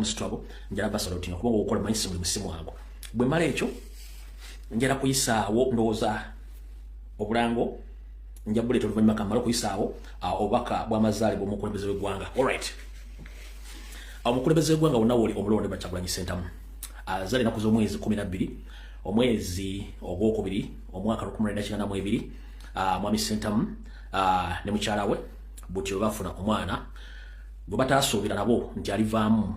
struggle njala basaloti okuba okola mayisi mu musimu wangu bwe mala ekyo njala kuyisaawo ndowooza obulango njabuleta oluvannyuma kamala okuyisaawo obubaka bw'amazaali bw'omukulembeze w'eggwanga. Alright, omukulembeze w'eggwanga wonna woli omulonde Kyagulanyi Ssentamu azali ennaku z'omwezi 12 omwezi ogwokubiri omwaka 1992 mwami Ssentamu ne mukyala we butyo bafuna omwana gwe bataasuubira nabo nti alivaamu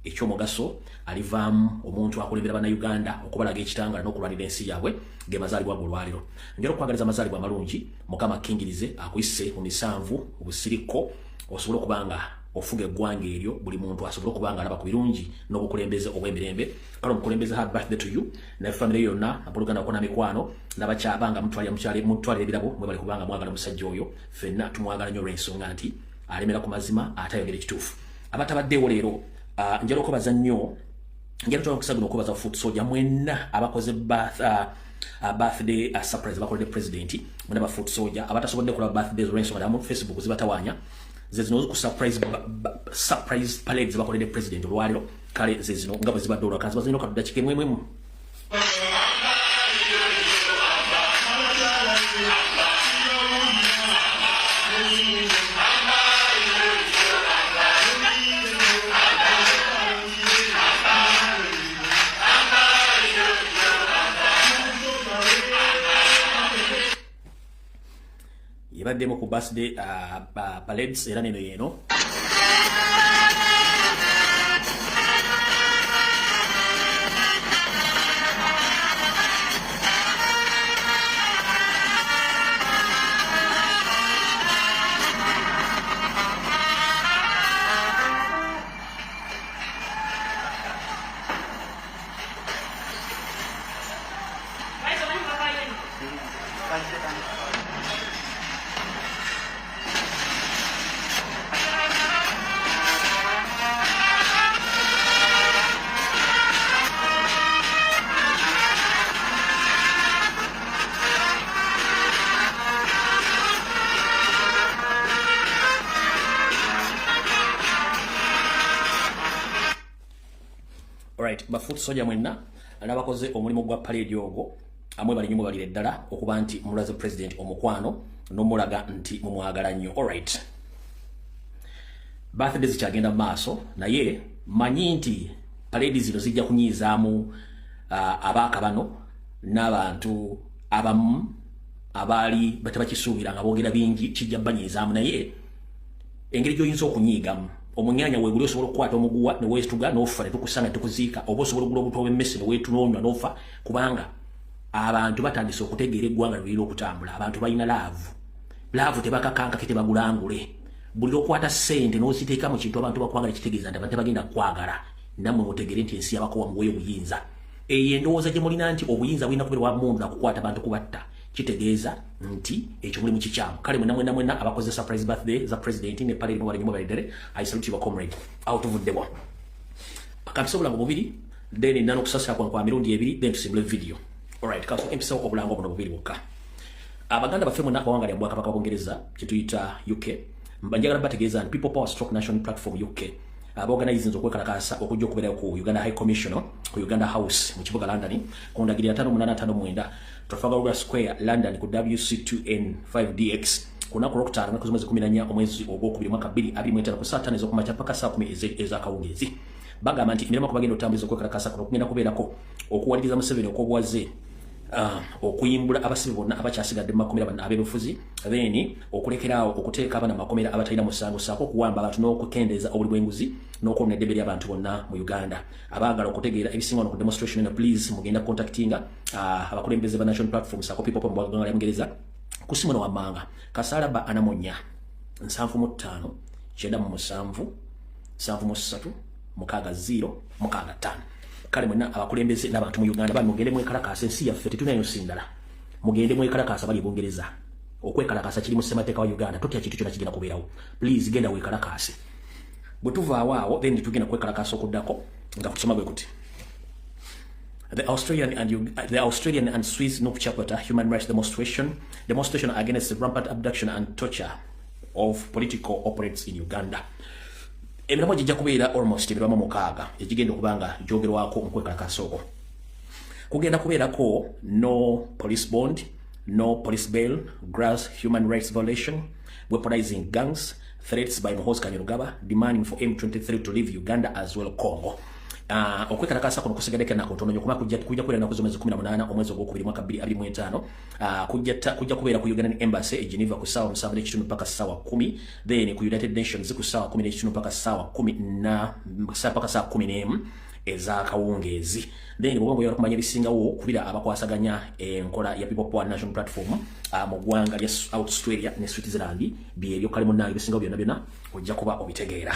ekyomugaso, alivaamu omuntu akulembera bannayuganda okubalaga ekitangala n'okulwanira ensi yaabwe ge mazaalibwa golwaliro. Njala okwagaliza amazaalibwa amalungi, Mukama akkingirize akuyise mu misanvu obusiriko osobole okubanga ofuga eggwanga eryo buli muntu asobole okubanga alaba ku birungi n'obukulembeze obw'emirembe. Kale omukulembeze happy birthday to you ne family yonna aboluganda okona mikwano n'abakyabanga mutwalira ebirabo mwe bali kubanga mwagala musajja oyo ffenna tumwagala nnyo olw'ensonga nti alemera ku mazima atayogera ekituufu. Abatabaddeewo leero njala okubaza nnyo njala okusagula okubaza Foot Soldier mwenna abakoze birthday surprise bakoledde president mwena ba Foot Soldier abatasobodde kulaba birthdays olw'ensonga mu Facebook zibatawanya zezino ku surprise parades bakoledde president olwaliro kale zezino nga bwe zibadde olwakansi bazino kadda kikemwemwemu. Yebaddemu ku birthday parades era neno yeno ba Foot Soldier mwenna n'abakoze omulimu gwa parade ogwo amwe bali nyumu balire ddala okuba nti mulaze president omukwano n'omulaga nti mumwagala nnyo. Alright, birthday zikyagenda maaso naye manyi nti parade zino zijja kunyizaamu abaaka bano n'abantu abamu abaali batabakisuubira nga boogera bingi kijja banyizaamu naye engeri gy'oyinza okunyiigamu omunyanya weguli osobola okukwata omuguwa ne weetuga n'ofa ne tukusanga tukuziika oba osobola okugula obuto bw'emmese ne weetunoonywa n'ofa kubanga abantu batandise okutegeera eggwanga lwirira okutambula. Abantu balina laavu tebakakanka ke tebagulangule buli okwata ssente n'oziteeka mu kintu abantu bakwagala kitegeeza nti abantu tebagenda kukwagala nammwe mutegere nti ensi yabakowa muweyo obuyinza. Eyo endowooza gye mulina nti obuyinza bulina kubeera wamundu nakukwata bantu kubatta kitegeeza nti ekyo mulimu kikyamu. Kale mwenna abakoze surprise birthday za president ne parade mwali nyuma balidere I salute you comrade out of the one akamisa obulango bubiri then nano kusasira kwa mirundi ebiri then tusimbule video. Alright, kaso empisa obulango buno bubiri bukka abaganda baffe mwenna abawangalya mu Bwakabaka bw'Obwongereza kituyita UK mbanjagala bategeeza nti People Power Stroke National Platform UK abaorganizinze okwekalakasa okujja okubeerayo ku Uganda High Commissioner ku Uganda House mu kibuga London ku ndagirira 5859 Trafalgar Square London ku WC2N5DX kunaku Okutano mwezi 14 omwezi ogwokubiri mwaka 2025 ku saa 5 ez'okumakya paka saa 10 ez'akawungeezi. Bagamba nti emirimo ku bagenda otambuliza okwekalakasa kuno kugenda kubeerako okuwaliriza Museveni okw'obwaze okuyimbula abasibe bonna abakyasigadde mu makomera bano ab'ebufuzi then okulekeraawo okuteeka abana mu makomera abatalina musango saako okuwamba abantu n'okukendeeza obuli bw'enguzi n'okwonna eddembe ly'abantu bonna mu Uganda. Abaagala okutegeera ebisinga wano ku demonstration eno please mugenda contactinga abakulembeze ba National Platform saako People Power mu Bwakabaka lya Bungereza ku simu no wammanga kasalaba anamonya 75 97 73 0 65. Kale mwenna abakulembeze n'abantu mu Uganda bali mugende mwekalakasa ensi yaffe tetunayo sindala mugende mwekalakasa bali Bungereza okwekalakasa kiri mu ssemateeka wa Uganda totya kintu kyonna kigenda kubeerawo please genda weekalakase bwe tuvaawo awo then tugenda kwekalakasa okuddako nga kusoma bwe kuti The Australian and Swiss Noob Chapter human rights demonstration against the rampant abduction and torture of political operatives in Uganda. Emiramu gijja kubeera almost ebirwamu mukaaga ekigenda okubanga gyogerwako mu kwekalakasa okwo. Kugenda kubeerako no police bond, no police bail, gross human rights violation, weaponizing gangs, threats by Muhoozi Kainerugaba, demanding for M23 to leave Uganda as well Congo. Okwekalakasa kuno kusigadde na kutono nyokuma kujja kubeera nakuzo mwezi 18 omwezi ogwokubiri mwaka 2025 kujja kubeera ku Ugandan Embassy e Geneva ku sawa 7:30 mpaka sawa 10, then ku United Nations ku sawa 10:30 mpaka sawa 10 na mpaka sawa 10 eza kawungezi. Then bwongo yoro kumanya bisingawo kubira abakwasaganya enkola ya People Power National Platform mu gwanga lya Australia ne Switzerland byebyo kalimu nange bisingawo byonna ojja kuba obitegeera.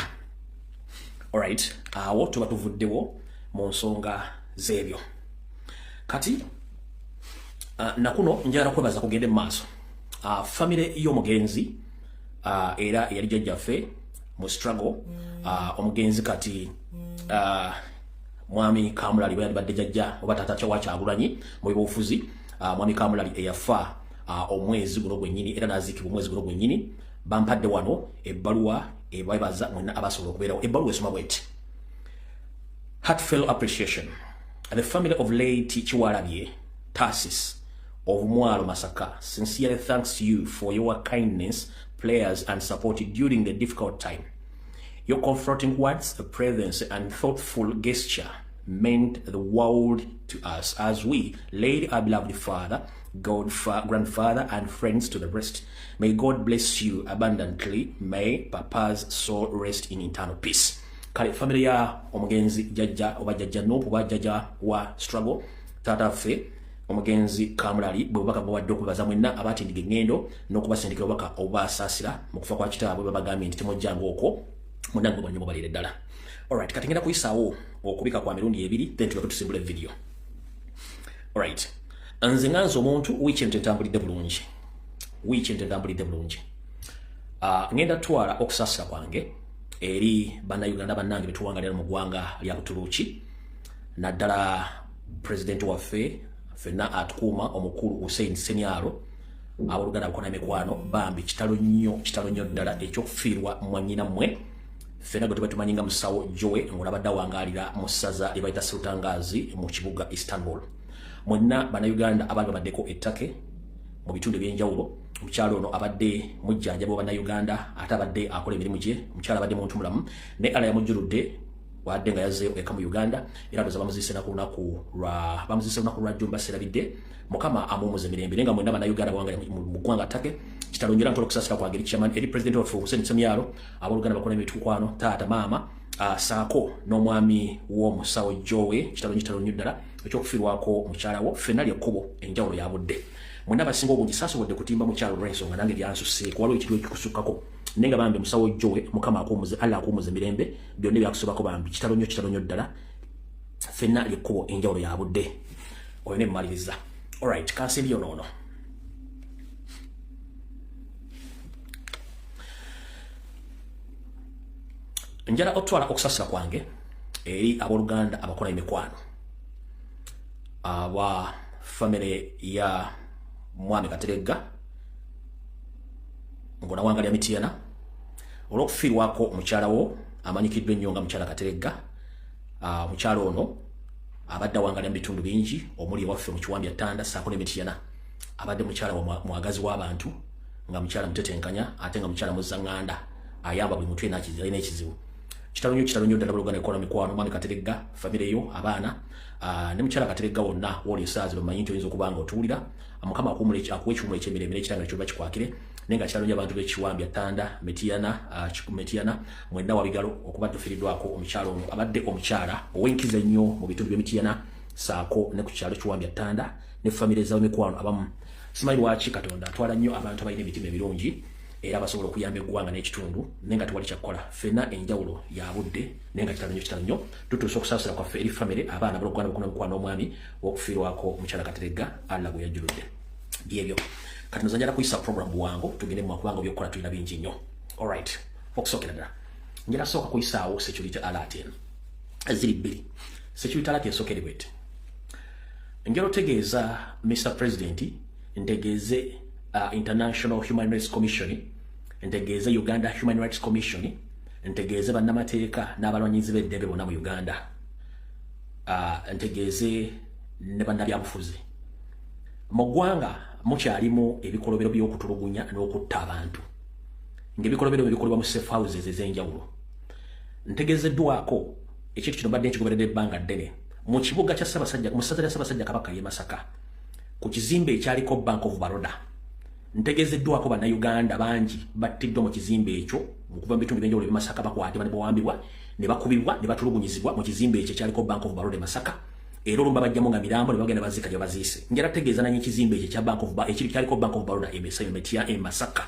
Alright, awo tuba tuvuddewo mu nsonga z'ebyo. Kati nakuno njagala kwebaza kugende mu maaso. Family y'omugenzi era yali jjajjaffe mu struggle omugenzi kati Mwami Kamulali bwe badde jjajja oba taata wa Kyagulanyi mu byobufuzi. Mwami Kamulali eyafa omwezi guno gwennyini era n'aziikibwa omwezi guno gwennyini. Bampadde wano ebbaluwa ebabaza mwenna abasobola okubeerawo. Ebbaluwa esoma bw'eti: heartfelt appreciation. The family of late Chiwalabye Tarsis of Mwalo Masaka sincerely thanks you for your kindness, prayers and support during the difficult time. Your comforting words, presence and thoughtful gesture meant the world to us as we laid our beloved father, grandfather and friends to the rest. May God bless you abundantly. May Papa's soul rest in eternal peace. Kale family ya omugenzi jjajja oba jjajja nopo oba jjajja wa struggle tata ffe omugenzi Kamulali bwe bubaka bwadde okubaza mwenna abatindiga engendo n'okubasindikira obubaka obubasaasira mu kufa kwa kitaabwe babagambye nti temujjanga okwo munange bwanyu mubalire ddala. Alright, kati ngenda kuyisaawo okubika kwa mirundi ebiri then tuba tusimbula video. Alright, nze nganze omuntu weekend entambulidde bulungi. Ngenda twala okusaasira kwange eri bannayuganda bannange betuwangalira mu ggwanga lya Buturuuki naddala president waffe ffenna atukuuma omukulu Hussein Ssenyalo abooluganda abakola emikwano bambi kitalo nnyo ddala ekyokufiirwa mwannyina mmwe ffenna gwe tuba tumanyi nga musawo Joe ng'olabadde awangaalira mu ssaza lye bayita Sultangazi mu kibuga Istanbul. Mwenna bannayuganda abaali babaddeko ettake mu bitundu ebyenjawulo. Omukyalo ono abadde mujjanjaba bannayuganda ate abadde akola emirimu gye. Omukyala abadde muntu mulamu ne ala yamujjuludde wadde nga yazzeeyo eka mu Uganda era ndoza bamuziise lunaku lwa Jjumba Serabidde. Mukama amuwumuze emirembe naye nga mwenna bannayuganda bawangala mu ggwanga ttake kitalonjera ntola okusaasira kwange eri chairman eri president waffe Hussein Ssenyalo abooluganda bakola emitukwano taata maama saako n'omwami w'omusawo Joe kitalonyo ddala ekyokufiirwako mukyalawo ffenna lyekkubo enjawulo ya budde. Mwenna abasinga obungi saasobodde kutimba mukyalo olw'ensonga nange lyansuseeko waliwo ekiriwo ekikusukkako naye nga bambi musawo Joe Mukama akuwumuze emirembe byonna ebyakusobako bambi kitalonyo ddala ffenna lyekkubo enjawulo ya budde. Oyo ne mmaliriza. Alright, kansimbi ono. Njala otwala okusaasira kwange eri abooluganda abakola emikwano aba family ya Mwami Kateregga ng'onawangalya Mityana olw'okufiirwako omukyalawo amanyikiddwa ennyo nga mukyala Kateregga. Mukyalo ono abadde awangalya mu bitundu bingi omuli ewaffe mu Kiwambya Ttanda saako ne Mityana. Abadde mukyala mwagazi w'abantu nga mukyala mutetenkanya ate nga mukyala muzzaŋŋanda ayamba buli muntu alina ekizibu. Kitalonyo ddala buluganda ekola mikwano Mwami Kateregga famire yo abaana ne mukyala Kateregga wonna woli esaazi bamanyi nti oyinza okuba nga otuwulira. Mukama akuwa ekiwumulo eky'emirembe n'ekitanga ky'oba kikwakire naye nga kitalonyo abantu b'Ekiwambya Ttanda Mityana mwenna wabigalo okuba tufiiriddwako omukyalo ono abadde omukyala ow'enkiza ennyo mu bitundu by'Emityana saako ne ku kyalo Kiwambya Ttanda ne famire z'emikwano abamu. Simanyi lwaki Katonda atwala nnyo abantu abalina emitima ebirungi era basobola okuyamba eggwanga n'ekitundu naye nga tewali kyakukola. Ffenna enjawulo ya budde naye nga kitalonyo tutuusa okusaasira kwaffe eri famire abaana abaluganda bakuna mukwano omwami w'okufiirwako omukyala Kateregga alla gwe yajjuludde. Byebyo kati nze njala kuyisa program bwangu tugende mu kubanga by'okukola tulina bingi nnyo. Alright, okusookera ddala njala sooka kuyisaawo security alert eno ziri bbiri. Security alert esookere bwete njala otegeeza Mr. President ntegeeze International Human Rights Commission ntegeeze Uganda Human Rights Commission ntegeeze bannamateeka n'abalwanyizi b'eddembe bonna mu Uganda, ntegeeze ne bannabyabufuzi. Mu ggwanga mukyalimu ebikolobero by'okutulugunya n'okutta abantu, ng'ebikolobero bikolebwa mu safe houses ez'enjawulo. Ntegeezeddwako ekintu kino badde nkigoberedde ebbanga ddene mu kibuga kya Ssaabasajja, mu ssaza lya Ssaabasajja Kabaka y'e Masaka, ku kizimbe ekyaliko Bank of Baroda. Ntegeezeddwako bannayuganda bangi battiddwa mu kizimbe ekyo okuva mu bitundu by'enjawulo by'e Masaka, bakwatibwa ne bawambibwa ne bakubibwa ne batulugunyizibwa mu kizimbe ekyo ekyaliko Bank of Baroda e Masaka. Era olumba bajjamu nga mirambo ne bagenda bazika gye baziise. Njala tegeeza nanyi ekizimbe ekyo ekya Bank of Baroda ekyaliko Bank of Baroda e Masaka.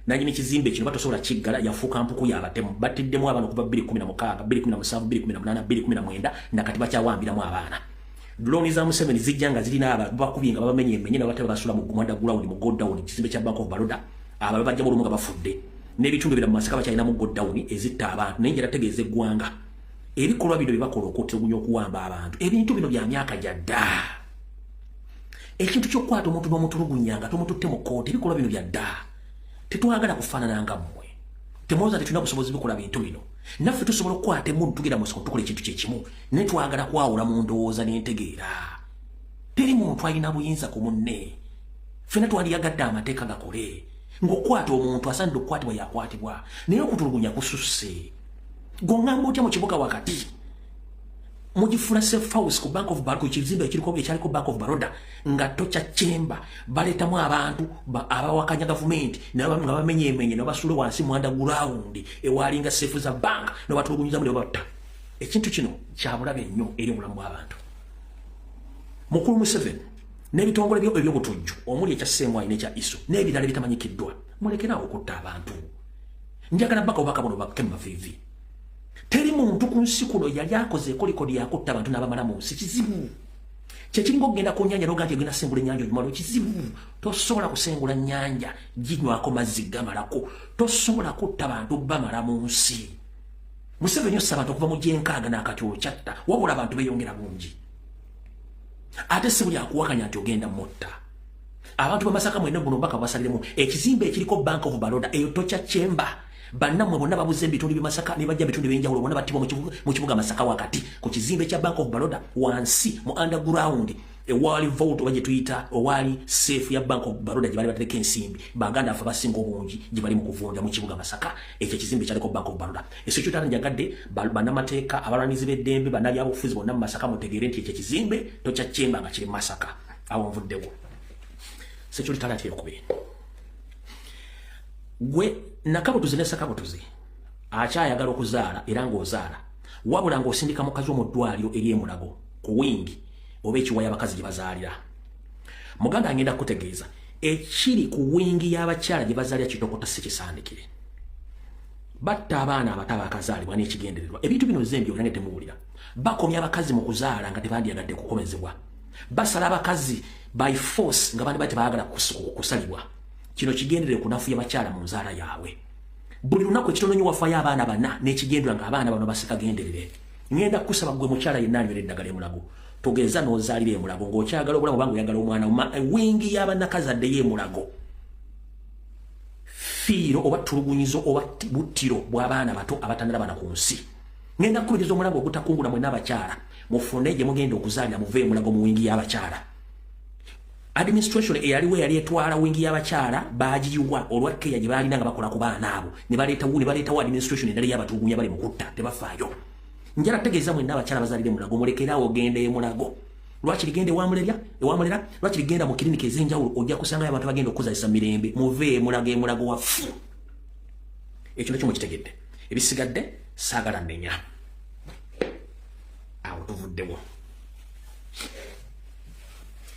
Nanyi ekizimbe kino batosobola kiggala, yafuuka mpuku y'abatemu. Battiddemu abaana okuva 2016, 2017, 2018, 2019 na kati bakyawambiramu abaana. Drone za Museveni zijja nga zirina bakubye nga babamenye emenye n'abatebe basula mu Mwanda Ground mu Godown, ekizimbe kya Bank of Baroda. Aba bajja mu lumu nga bafudde. N'ebitundu bira mu Masaka bakyalina mu Godown ezitta abantu. Naye njala tegeeza eggwanga ebikolwa bino byebakola okutulugunya okuwamba abantu, ebintu bino bya myaka gya dda. Ekintu ky'okukwata omuntu n'omutulugunya nga tomututte mu kkooti, ebikolwa bino bya dda. Tetwagala kufaanana nga mmwe. Temwoza tetulina busobozi bikola bintu bino. Naffe tusobola okukwata emmundu tugenda mu nsiko tukola ekintu kyekimu, naye twagala kwawula mu ndowooza n'entegeera. Teri muntu alina buyinza ku munne. Ffenna twandiyagadde amateeka gakole. Ng'okwata omuntu asaanidde okukwatibwa yakwatibwa, naye okutulugunya kususse. Gongamba otya mu kibuga wakati mugifuna safe house ku Bank of Baroda, ku kizimbe ekyaliko Bank of Baroda, nga tocha chemba baletamu abantu abawakanya gavumenti nga bamenye emenye ne basule wansi Mwanda Ground ewalinga safe za bank ne batulugunyiza mu batta. Ekintu kino kyabulabe nnyo eri omulamu bw'abantu. Mukulu Museveni n'ebitongole by'obutujju omuli ekya Ssemwai n'ekya Isu n'ebirala bitamanyikiddwa, mulekerawo okutta abantu. Njagala bbaka obubaka buno bakke mu maviivi. Teri muntu ku nsi kuno yali akoze kolikodi yakutta abantu n'abamala mu nsi. Kizibu kyekiringa okugenda ku nnyanja n'ogamba ogenda sengula ennyanja ogimala, kizibu. Tosobola kusengula nnyanja ginywako mazzi gamalako. Tosobola kutta bantu bamala mu nsi. Museveni ossa abantu okuva mu gyenkaaga n'akati okyatta, wabula abantu beeyongera bungi. Ate si buli akuwakanya nti ogenda mutta. Abantu b'Amasaka mwene guno mpaka basaliremu ekizimbe ekiriko Bank of Baroda, eyo tocha chemba. Bannamwe bonna babuze ebitundu by'e Masaka ne bajja bitundu by'enjawulo bonna battibwa mu kibuga Masaka wakati ku kizimbe kya Bank of Baroda wansi mu underground ewali vault oba gye tuyita owali safe ya Bank of Baroda gye bali batereka ensimbi. Baganda afa basinga obungi gye bali mu kuvunda mu kibuga Masaka, ekyo ekizimbe kyaliko Bank of Baroda. Ekyo kyotala njagadde bannamateeka abalwanizi b'eddembe bannabyabufuzi bonna mu Masaka mutegeere nti ekyo ekizimbe tokya chemba nga kiri mu Masaka. Awo nvuddewo sekyo litala kyokubiri. Gwe nakabutuzi ne sakabutuzi akyayagala okuzaala era ng'ozaala, wabula ng'osindika mukazi wo mu ddwaliro ery'emulago ku wingi oba ekiwaya abakazi gye bazaalira. Muganda agenda kutegeeza ekiri ku wingi y'abakyala gye bazaalira kitokota si kisandikire. Batta abaana abato abakazaalibwa n'ekigendererwa. Ebintu bino zembi olyange temuwulira. Bakomya abakazi mu kuzaala nga tebandiyagadde kukomezebwa. Basala abakazi by force nga bandi tebaagala kusalibwa. Kino kigenderere kunafu y'abakyala mu nzaala yaabwe. Buli lunaku ekitono nnyo wafaayo abaana bana n'ekigendera nga abaana bano basikagenderere. Ngenda kusaba gwe mukyala yenna anywera eddagala emulago. Togeza n'ozaalira emulago ng'okyagala obulamu obanga oyagala omwana wingi y'abannakazadde y'emulago. Fiiro oba tulugunyizo oba buttiro bw'abaana bato abatandala bana ku nsi. Ngenda kukubiriza omulango ogutakungula mwenna abakyala mufune gye mugenda okuzaalira muve emulago mu wingi y'abakyala. Administration eyaliwo yali etwala wingi y'abakyala baagiyiwa olwa keya gye baalina nga bakola ku baana abo ne baleetawo administration endala y'abatulugunya bali mu kutta tebafaayo. Njala tegeeza mwenna abakyala bazaalira emulago mulekeraawo ogenda emulago. Lwaki ligenda ewamulera lwaki ligenda mu kilinika ez'enjawulo ojja kusangayo abantu bagenda okuzaalisa mirembe muve emulago waffu. Ekyo nakyo mukitegedde. Ebisigadde saagala nnenya. Awo tuvuddewo.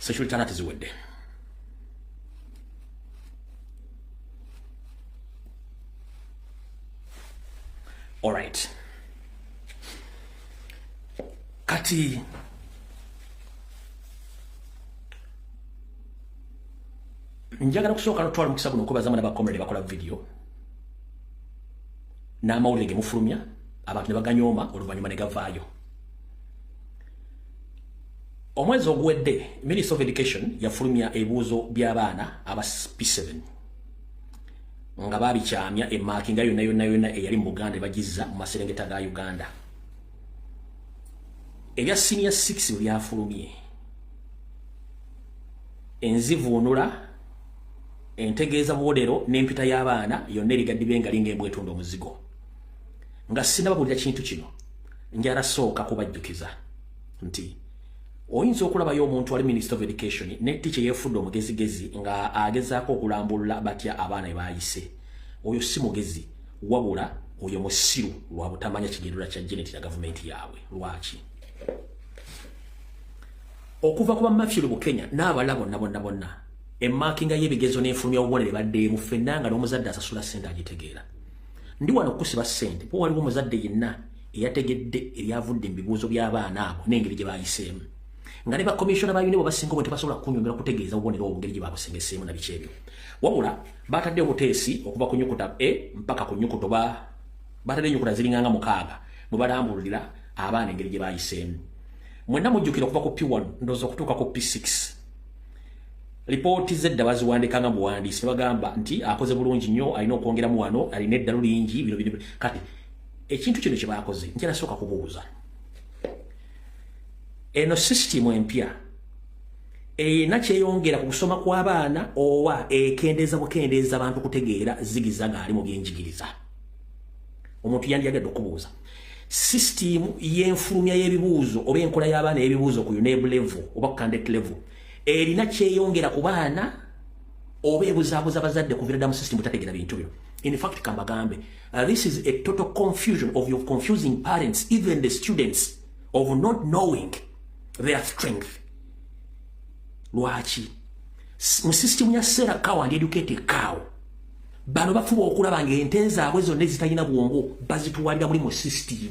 Sexual talent ziwedde. All right. Kati njagala kusooka n'otwala mukisa guno okubaza abaana ba comrade bakola video n'amawulire ge mufulumya abantu ne baganyooma oluvannyuma ne gavaayo. Omwezi oguwedde Minister of Education yafulumya ebibuuzo by'abaana aba P7 nga babikyamya emakinga yonna eyali mu Buganda bagizza mu maserengeta ga Uganda. Ebya senior 6 byafulumye. Enzivunula entegeeza bwodero n'empita y'abaana yonna erigadde benga linga embwetundo omuzigo. Nga sinababulira kintu kino njala sooka kubajjukiza nti oyinza okulabayo omuntu ali Minister of Education ne teacher yefudde omugezigezi nga agezaako okulambulula batya abaana bayise. Oyo si mugezi wabula oyo musiru lwa butamanya kigendera kya Janet na government yaabwe. Lwaki? Okuva kuba Matthew mu Kenya n'abalabo bonna emakinga y'ebigezo n'enfulumya obubonere badde mu ffennanga n'omuzadde asasula ssente agitegeera. Ndi wano kusiba ssente po waliwo omuzadde yenna eyategedde ebyavudde mu bibuuzo by'abaana abo n'engeri gye bayiseemu. Nga ne bakomishona ba UNEB basinga bwe tebasobola kunyumira kutegeeza obubonero obungeri gye babusengeseemu na biki ebyo. Wabula batadde obuteesi okuva ku nnyukuta E mpaka ku nnyukuta batadde ennyukuta ziringanga 6 mwe balambulira abaana engeri gye bayiseemu. Mwenna mujjukira okuva ku P1 ndowooza okutuuka ku P6. Ripooti zedda baziwandikanga mu buwandiisi ne bagamba nti akoze bulungi nnyo, alina okwongeramu wano, alina eddalu lingi, bino. Kati ekintu kino kye baakoze njala sooka kubuuza. Eno system empya erina kyeyongera ku kusoma kw'abaana oba ekendeeza bukendeeza abantu kutegeera zigiza ng'ali mu byenjigiriza? Omuntu yandiyagadde okubuuza. System y'enfulumya y'ebibuuzo oba enkola y'abaana y'ebibuuzo ku UNEB level oba ku candidate level erina kyeyongera ku baana oba ebuzaabuza abazadde kuviira ddala mu system butategeera bintu bino. In fact, Kambagambe, this is a total confusion of your confusing parents, even the students, of not knowing their strength. Lwaki? Mu system ya Sarah Cow and Educated Cow, bano bafuba okulaba ng'ente zaabwe zonna ezitalina bwongo bazituwalira muri mu system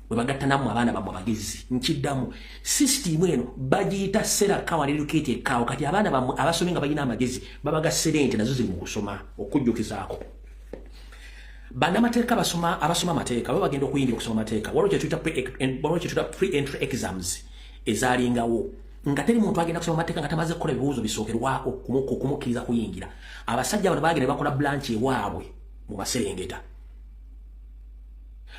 bwe bagatta namu abaana bamwe abagezi. Nkiddamu system eno bagiyita Sarah Cow and Educated Cow. Kati abaana bamwe abasomye nga balina amagezi babaga ssente nazo ziri mu kusoma okujjukizaako. Bannamateeka abasoma amateeka baba bagenda okuyingira okusoma amateeka waliwo kye tuyita pre-entry exams ezaalingawo nga teri muntu agenda kusoma amateeka nga tamaze kukola ebibuuzo bisookerwako kumukkiriza kuyingira. Abasajja bano bagenda bakola branch ewaabwe mu Maserengeta.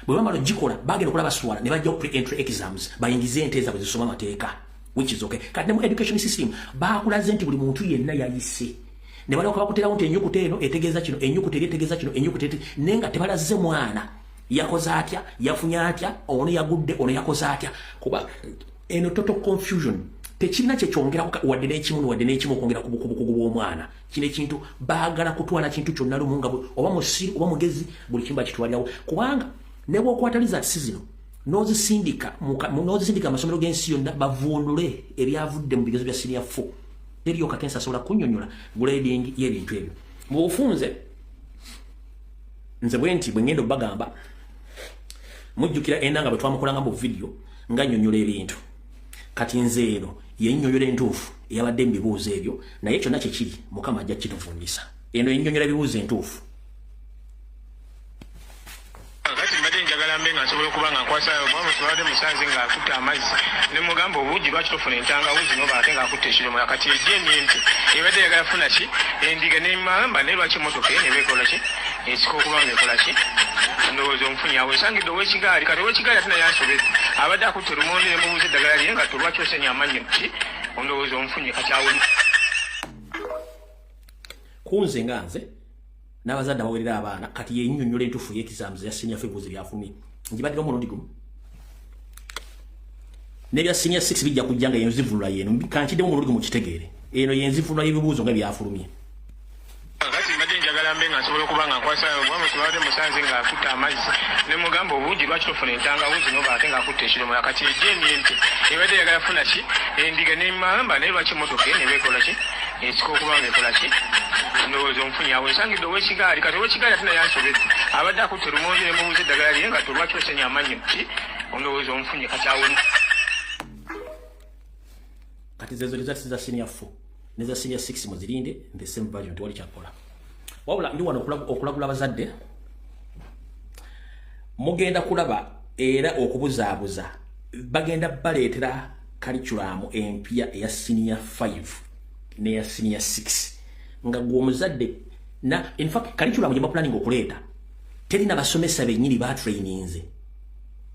Bwe bamala gikola bagenda okola baswala ne bajjawo pre-entry exams bayingize ente zaabwe zisoma amateeka, which is okay. Kati ne mu education system bakulaze nti buli muntu yenna yayise. Ne balyoka bakuterawo nti ennyukuta eno etegeeza kino, ennyukuta eri etegeeza kino, ennyukuta eri nenga tebalaze mwana yakoze atya, yafunye atya, ono yagudde, ono yakoze atya. Kuba eno total confusion tekirina kye kyongera wadde n'ekimu okwongera ku bukugu bw'omwana. Kino ekintu baagala kutwala kintu kyonna lumu nga oba musiru oba mugezi buli kimu bakitwalirawo. Kubanga ne bw'okwataliza sizino n'ozisindika amasomero g'ensi yonna bavundule ebyavudde mu bigezo bya senior 4 eriyo kakensa asobola kunnyonnyola grading y'ebintu ebyo. Mu bufunze nze bwe nti bwe ngenda obbagamba mujjukira enanga bwe twamukolanga mu video nga nnyonnyola ebintu. Kati nze eno yennyonnyola entuufu eyabadde mu bibuuzo ebyo naye kyonna kye kiri Mukama ajja kituvundisa. Eno yennyonnyola ebibuuzo entuufu. Nga nsobola okuba nga nkwasa omwami tulwadde musanze ng'akutte amazzi ne mugamba obuugi lwaki tofuna entangawuzi noba ate ng'akutte ekidomola. Kati ejjeni ente ebadde yagala funa ki endiga nemamba naye lwaki emmotoka neba ekola ki esika okuba nga ekola ki ndowooza omufunyi awo esangidde ow'ekigaali. Kati ow'ekigaali ate naye ansobedde abadde akutte lumonde ne mubuuza eddagala lye nga tolwaki osenya amannyo ki ondowooza omufunyi kati awo kunze nga nze n'abazadde abawerera abaana kati yennyonnyola entuufu y'ekizaamuzi ya senior 5 ebibuuzo byafumye ngibaddira omulundi gumu. N'ebya senior 6 bijja kujja nga yenzivunula yeno kankiddemu omulundi gumu kitegeere. Eno yenzivunula y'ebibuuzo nga byafulumye. Kati mbadde njagala mbe nga nsobola okuba nga nkwasa omwami tulwadde musanze ng'akutte amazzi ne mugamba obuugi lwaki tofuna entangawuzi noba ate ng'akutte ekidomola. Kati ejjeni ente ebadde yagala funa ki endiga nemamba naye lwaki emmotoka neba ekola ki esika okuba nga ekola ki ndowooza omufunyi awo esangidde ow'ekigaali. Kati ow'ekigaali ate naye ansobedde abadde akutte lumonde ne mubuuza eddagala lye nga tolwaki osenya amannyo ki ondowooza omufunyi kati awo. Kati zezo za senior 4 ne za senior 6 muzirinde the same version tewali kyakola. Wabula ndi wano okulagula abazadde mugenda kulaba era okubuzaabuza bagenda baleetera curriculum empya eya senior 5 ne ya senior 6 nga gwe omuzadde na in fact curriculum gye planning okuleeta terina basomesa bennyini ba trainings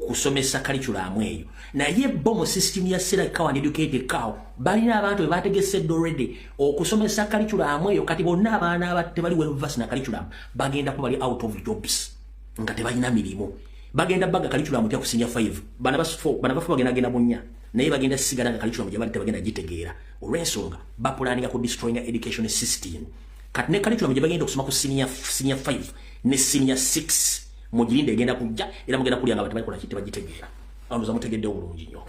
kusomesa curriculum eyo naye bo mu system ya Select Cow and Educated Cow balina abantu bategesedde already okusomesa curriculum eyo kati bonna abaana abatte bali well versed na curriculum bagenda ko bali out of jobs nga tebalina mirimu bagenda baga curriculum tya ku senior 5 bana bafu bagenda bunnya naye bagenda sigala nga curriculum gye bali tebagenda gitegeera olw'ensonga bapulaninga ku destroying education system kati ne curriculum gye bagenda okusoma ku senior 5 ne senior 6 mujirinde egenda kujja era mugenda kulya nga batabakola kiti bagitegeera amuza mutegedde obulungi nnyo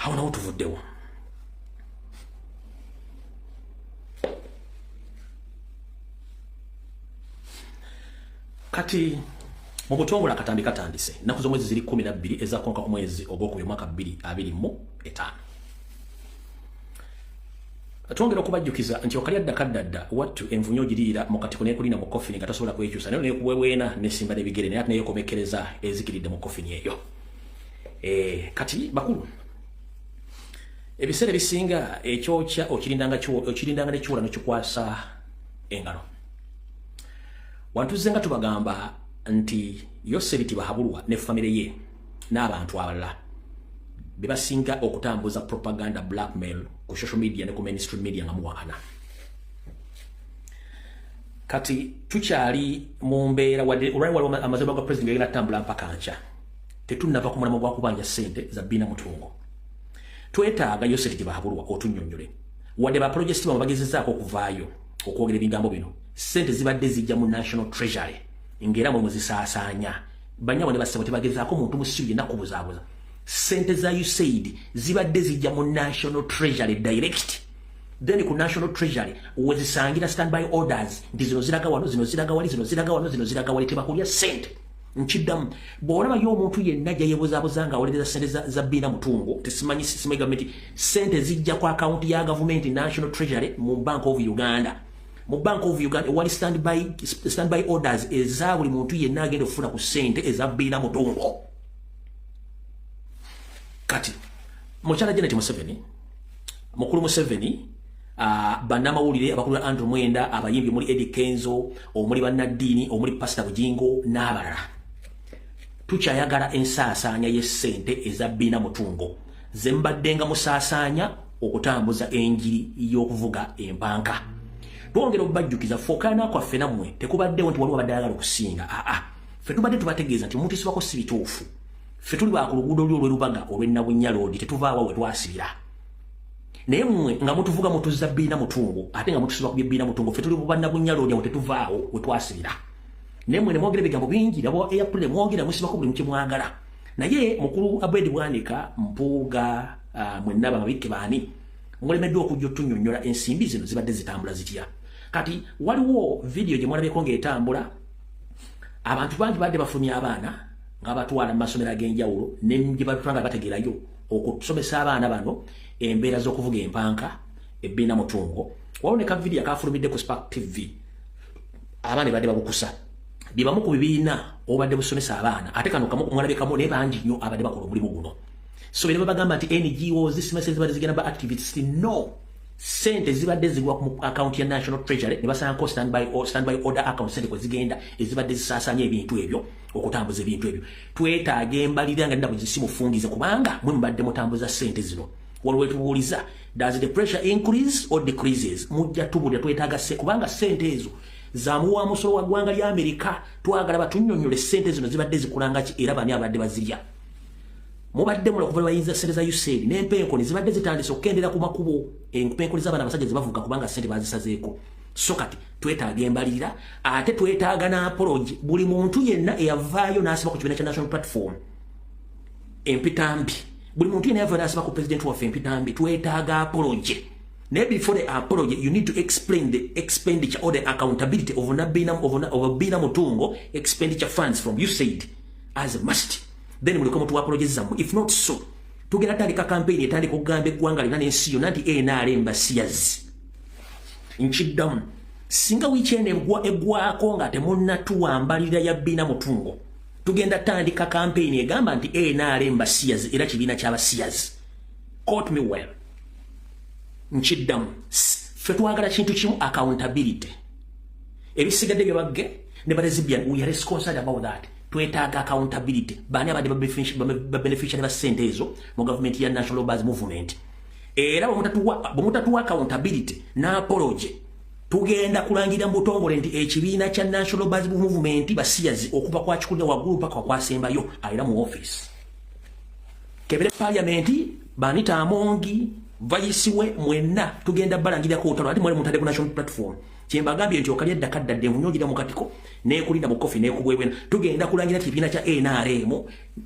hawo nawo tuvuddewo kati mu butongole akatambi katandise ennaku z'omwezi ziri 12 ezakonka omwezi ogwokubiri mwaka 2025 twongera okubajjukiza nti okalyadda kaddadda wattu envunyo ogiriira mu katiko neekulina mu kofini nga tasobola kwekyusa nayo neekuweweena nesimba n'ebigere naye ate neyekomekereza ezikiridde mu kofini eyo kati bakulu ebiseera ebisinga ekyokya okirindanga nekiwula nekikwasa engalo wantuzze nga tubagamba nti Yosebiti Bahabulwa ne famire ye n'abantu abalala bebasinga okutambuza propaganda blackmail ku social media ne ku mainstream media nga muwakana kati tukyali mu mbeera waliwo amazima ga president gagenda tambula mpaka nca tetunnava ku mulamwa gwa kubanja ssente za Bina Mutungo twetaaga Yosebiti Bahabulwa otunnyonnyole wadde ba project bamu bagezezaako okuvaayo okwogera ebigambo bino ssente zibadde zijja mu national treasury ngera mwe muzisaasaanya banyabo ne basaba tebagezaako muntu musiru yenna kubuzaabuza ssente za USAID zibadde zijja mu national treasury direct then ku national treasury wezisangira standby orders nti zino ziraga wano zino ziraga wali zino ziraga wano zino ziraga wali tebakulya ssente nkiddamu bw'olaba yo omuntu yenna gyeyebuzaabuza nga awuliriza ssente za Bina Mutungo tesimanyi gavumenti ssente zijja ku akawunti ya gavumenti national treasury mu Bank of Uganda wali standby orders eza buli muntu yenna agenda okufuna ku ssente eza Bina Mutungo kati mukyala Janet Museveni mukulu Museveni bannamawulire abakulu ba Andrew Mwenda abayimbi muri Eddie Kenzo omuli bannaddiini omuli Pastor Bujingo n'abalala tukyayagala ensaasaanya y'essente eza Bina Mutungo ze mbaddenga musaasaanya okutambuza enjiri y'okuvuga empanka twongera okubajjukiza fokana kwaffe nammwe tekubaddewo nti waliwo abadde ayagala okusinga ffe tubadde tubategeeza nti omuntu isibako si bituufu ffe tuli ba ku luguudo lyo olw'erubaga olw'ennabunnya loodi tetuvaawa we twasibira naye mmwe nga mutuvuga mutuzza Bina Mutungo ate nga mutusiba ku Bina Mutungo ffe tuli bannabunnya loodi awo tetuvaawo we twasibira naye mmwe ne mwogera ebigambo bingi nabo April mwogera musibako buli mukye mwagala naye mukulu Abedi Bwanika Mpuuga mwenna bamabikke baani mulemeddwa okujja otunnyonnyola ensimbi zino zibadde zitambula zitya kati waliwo video gye mwalabeko ng'etambula abantu bangi badde bafulumya abaana nga batwala mu masomero ag'enjawulo ne gye batwanga bategeerayo okusomesa abaana bano embeera z'okuvuga empanka Bina Mutungo waliwo ne ka video akafulumidde ku Spark TV abaana badde babukusa bye bamu ku bibiina obadde busomesa abaana ate kano kamu mwalabekamu naye bangi nnyo abadde bakola omulimu guno so bino bagamba nti NGOs zisimese zibadde zigenda ba activists no sente zibadde zigwa ku account ya national treasury ne basanga standby order account sente kwe zigenda ezibadde zisaasaanya ebintu ebyo okutambuza ebintu ebyo twetaaga embalirira nga ndabo zisimufungize kubanga mwe mbadde mutambuza sente zino waliwo tubuuliza does the pressure increase or decreases mujja tubulira twetaaga kubanga sente ezo zamuwa musolo wa ggwanga lya Amerika twagala batunnyonnyole sente zino zibadde zikulanga ki era bani abadde bazirya mubadde mula kuva bayinza sente za USAID n'empenkoni zibadde zitandise okukendera ku makubo empenkoni z'abaana abasajja zibavuga kubanga sente bazisazeeko so kati twetaaga embalirira ate twetaaga n'apology buli muntu yenna eyavaayo n'asiba ku kibiina kya national platform empitambi buli muntu yenna yavaayo n'asiba ku president waffe empitambi twetaaga apology naye before the apology you need to explain the expenditure or the accountability of Bina Mutungo expenditure funds from USAID as a must then muliko mutu apologize if not so tugenda tandika campaign etandika okugamba eggwanga lina n'ensi yonna nti NRM basiyazi nkiddamu singa weekend eggwako nga temunnatuwambalira ya Bina Mutungo tugenda tandika campaign egamba nti NRM basiyazi era kibiina ky'abasiyazi quote me well nkiddamu ffe twagala kintu kimu accountability ebisigadde bye bagge ne balezibia we are concerned about that twetaaga accountability bani abadde beneficiary ba sente ezo mu government ya National Base Movement era bamutatuwa accountability na apology tugenda kulangira mbutongole nti ekibiina kya National Base Movement basiyazi okuva kwa kikulira waggulu paka kwa sembayo ayira mu office kebere parliament banita amongi vayisiwe mwenna tugenda balangira ko utalo ati mwele mutade ku national platform kyembagambye nti okali eddakadda dde munyogera mu katiko n'ekulinda mu kofi n'ekugwebwena tugenda kulangira kibiina kya NRM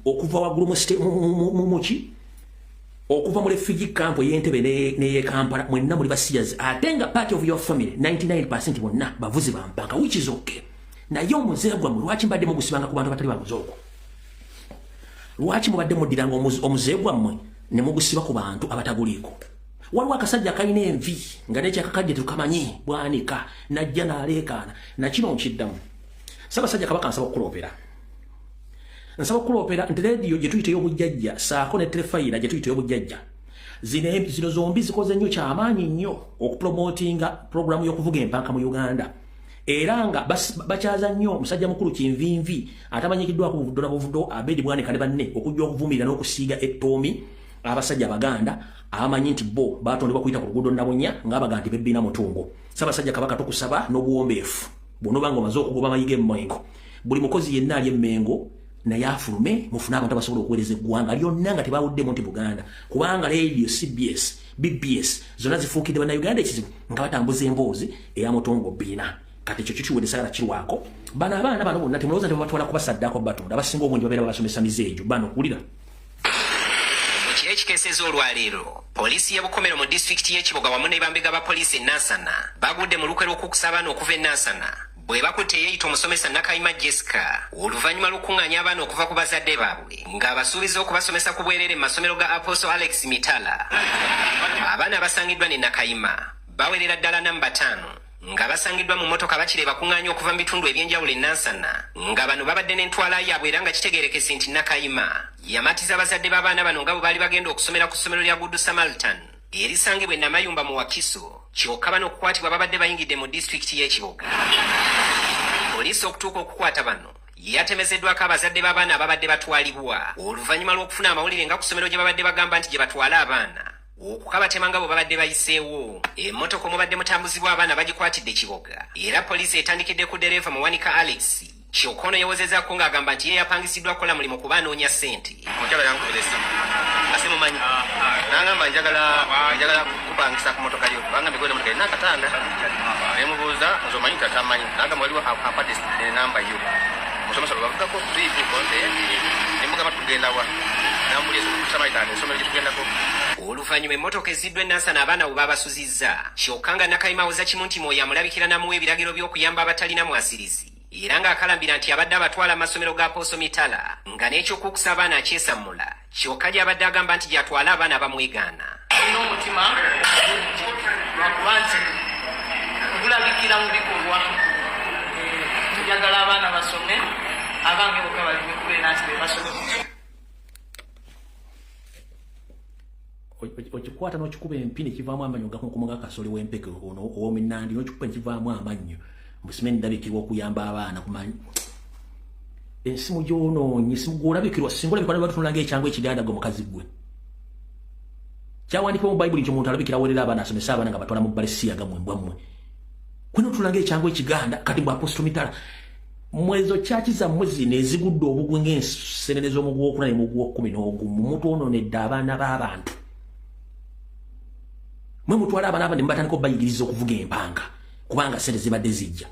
okuva waggulu mu muki okuva mu refugee camp y'Entebbe ne Kampala mwenna muli basiyazi ate nga part of your family 99% bonna bavuzi ba mpanga which is okay naye omuzeeyo gwammwe lwaki mbadde mugusibanga ku bantu abatali bamuze okwo lwaki mubadde muddiranga omuzeeyo gwammwe ne mugusiba ku bantu abataguliiko waliwo akasajja kalina envi nga nekyakakajje tukamanyi bwanika najja n'aleekaana nakino nkiddamu Ssaabasajja Kabaka nsaba okuloopera nti rediyo gye tuyita ey'obujjajja saako ne telefayira gye tuyita ey'obujjajja zino zombi zikoze nnyo kyamaanyi nnyo okupromotinga puroguramu y'okuvuga empanka mu Uganda era nga bakyaza nnyo omusajja mukulu Kinvinvi atamanyikiddwako buvudo Abedi Bwanika ne banne okujja okuvumirira n'okusiiga ettoomi abasajja Abaganda abamanyi nti bo batondebwa kuyita ku luguudo Nnabunya ng'abaga nti bebbiina mutungo. Ssaabasajja Kabaka tukusaba n'obuwombeefu bw'onobanga omaze okugoba mayiga emmengo buli mukozi yenna ali emmengo naye afulume mufune abantu abasobola okuweereza eggwanga lyonna nga tebawuddemu nti Buganda kubanga radio CBS BBS zonna zifuukidde bannayuganda ekizibu nga batambuza emboozi eya mutongo bbiina kati ekyo kikiwedde sagala kirwako bano abaana bano bonna temulowooza nti babatwala kubasaddaako batonda abasinga obungi babeera babasomesa mizeejo bano kulira ekikeeseza olwaleero poliisi y'Ebukomero mu disitulikiti y'Ekiboga wamu n'ebambega ba poliisi Nansana bagudde mu lukwe lw'okukusa abaana okuva e Nansana bwe bakutte yeeyita omusomesa Nakayima Jessica oluvannyuma lw'okuŋŋaanya abaana okuva ku bazadde baabwe ng'abasuubiza okubasomesa ku bwereere mu masomero ga Apostle Alex Mitala. Abaana abasangiddwa ne Nakayima bawerera ddala namba 5 nga basangiddwa mu mmotoka bakire bakuŋŋaanya okuva mu bitundu eby'enjawulo e Nansana nga bano babadde n'entwala yaabwe era nga kitegeerekese nti Nakayima yamatiza abazadde b'abaana bano nga bwe baali bagenda okusomera ku ssomero lya Good Samaritan erisangibwa e Namayumba mu Wakiso kyokka bano okukwatibwa babadde bayingidde mu disitulikiti y'Ekiboga. Poliisi okutuuka okukwata bano yatemezeddwako abazadde b'abaana ababadde batwalibwa oluvannyuma lw'okufuna amawulire nga ku ssomero gye babadde bagamba nti gye batwala abaana okukabatema nga bwe babadde bayiseewo emmotoka omubadde mutambuzibwa abaana bagikwatidde Kiboga era poliisi etandikidde ku ddereeva Muwanika Alex kyokka ono yewozezaako ng'agamba nti ye yapangisiddwa kukola mulimu kubaanoonya ssente. Mukyala yankubira essimu asimumanyi n'agamba njagala kupangisa ku motoka yo kubanga mbigode motoka erina akatanda nemubuuza nze omanyi tatamanyi n'agamba waliwo apadde enamba yo musomesa lwebavugako biibuko nte nemugamba tugenda wa nambuli esamaitane esomero gye tugendako. Oluvannyuma emmotoka ezziddwa e Nansana abaana bwe babasuzizza kyokka nga Nakayima awoza kimu nti mwoyo amulabikira namuwa ebiragiro by'okuyamba abatalina mwasirizi era ng'akalambira nti abadde abatwala amasomero ga Apostle Mitala nga n'ekyokukusa abaana akyesammula kyokka gy'abadde agamba nti gy'atwala abaana bamwegaana. Olina omutima lwakuba nti gulabikira mu bikolwa njagala abaana basome abange bokka balime kubeera nti be basome. Okikwata n'okikuba empini kivaamu amannyo gakunkumunga kasoli w'empeke ono ow'omunnandi n'okikuba nekivaamu amannyo musime ndabikirwa okuyamba abaana kumanyi ensimu gy'onoonye ensimu gw'olabikirwa singa olabikwa ne batutunula ng'ekyangu ekidaadago mukazi gwe kyawandikibwa mu bayibuli nti omuntu alabikira awerera abaana asomesa abaana nga batwala mu balesiyaga mwembwammwe kwena otulula ng'ekyangu ekiganda kati bwa Apostle Mitala mwezo kyaki zammwe zino ezigudde obugwe ng'ensenene z'omugwokuna ne mugwokumi mutwononedde abaana b'abantu mwe mutwala abaana abandi mubatandika obayigiriza okuvuga empanga kubanga sente zibadde zijja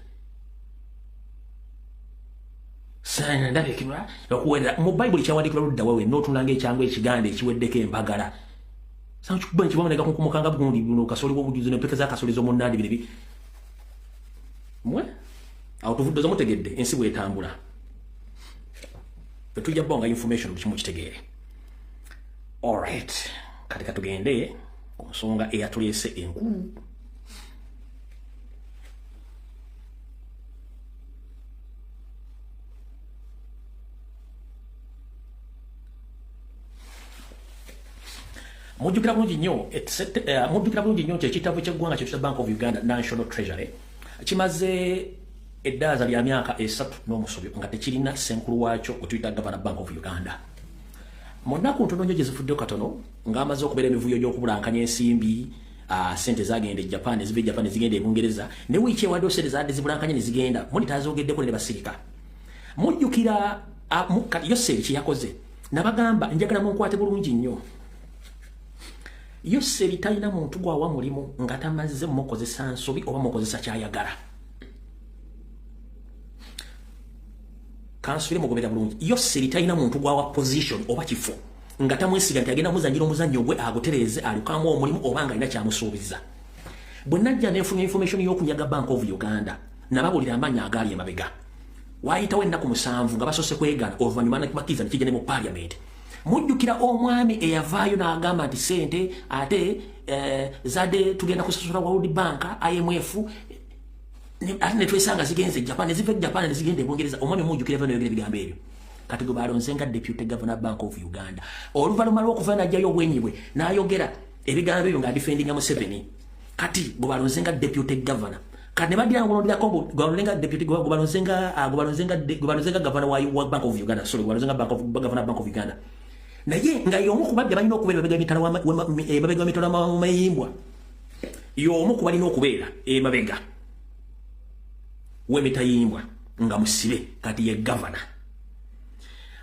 ndabikirwa okuwerera mu bayibuli kyawandikirwa ludda wewe n'otunula ng'ekyangu ekiganda ekiweddeko empagala sankikuba nkibamu ne gakunkumukanga bugundi buno kasoli w'obujuzi n'empeke za kasoli z'omunnandi bino mwe awo tuvudde mutegedde ensi bw'etambula fe tujja bonga information bukimu kitegeere. Alright, kati katugende ku nsonga eyatuleese enkulu. Mujjukira bulungi nnyo kyekitabo ky'eggwanga kye tuyita Bank of Uganda National Treasury kimaze eddaaza lya myaka 3 n'omusobyo nga tekirina senkulu waakyo gwe Governor Bank of Uganda. Mu nnaku ntono nnyo gye zifuddeyo katono ng'amaze okubeera emivuyo gy'okubulankanya ensimbi sente zagenda e Japan eziva e Japan zigenda e Bungereza ne wiiki ewadde sente zadde zibulankanya ne zigenda monita zoogeddeko ne basirika. Mujjukira Yoseri kye yakoze nabagamba njagala munkwate bulungi nnyo. Yoseri talina muntu gwawa mulimu nga tamaze mukozesa nsobi oba mukozesa kyayagala. Kansule mugobera bulungi. Yoseri talina muntu gwawa position oba kifo nga tamwesiga nti agenda muzanjira omuzannyo gwe agotereze alukamu omulimu oba nga alina kyamusuubiza. Bwe najja nefunye information y'okunyaga Bank of Uganda nababulira amannya agali emabega. Waayitawo ennaku 7 nga basose kwegana oluvannyuma n'akimakiriza ne kijja ne mu parliament. Mujjukira omwami eyavaayo n'agamba nti sente ate zadde tugenda kusasula World Bank IMF ate ne twesanga zigenze Japan eziva Japan ne zigenda e Bungereza. Omwami mujjukira vano yogera ebigambo ebyo kati gwe balonze nga Deputy Governor Bank of Uganda. Oluvannyuma lw'okuva n'ajjayo obwenyi bwe n'ayogera ebigambo ebyo ng'adifendinga Museveni kati gwe balonze nga Deputy Governor. Kati ne badira ngolondako gwalonga Deputy gwalonze nga Governor wa Bank of Uganda. Sorry, gwalonze nga Governor Bank of Uganda. Naye nga y'omu ku badde balina okubeera emabega w'emitala w'amayimbwa. Y'omu ku balina okubeera emabega w'emitayimbwa nga musibe kati ye Governor.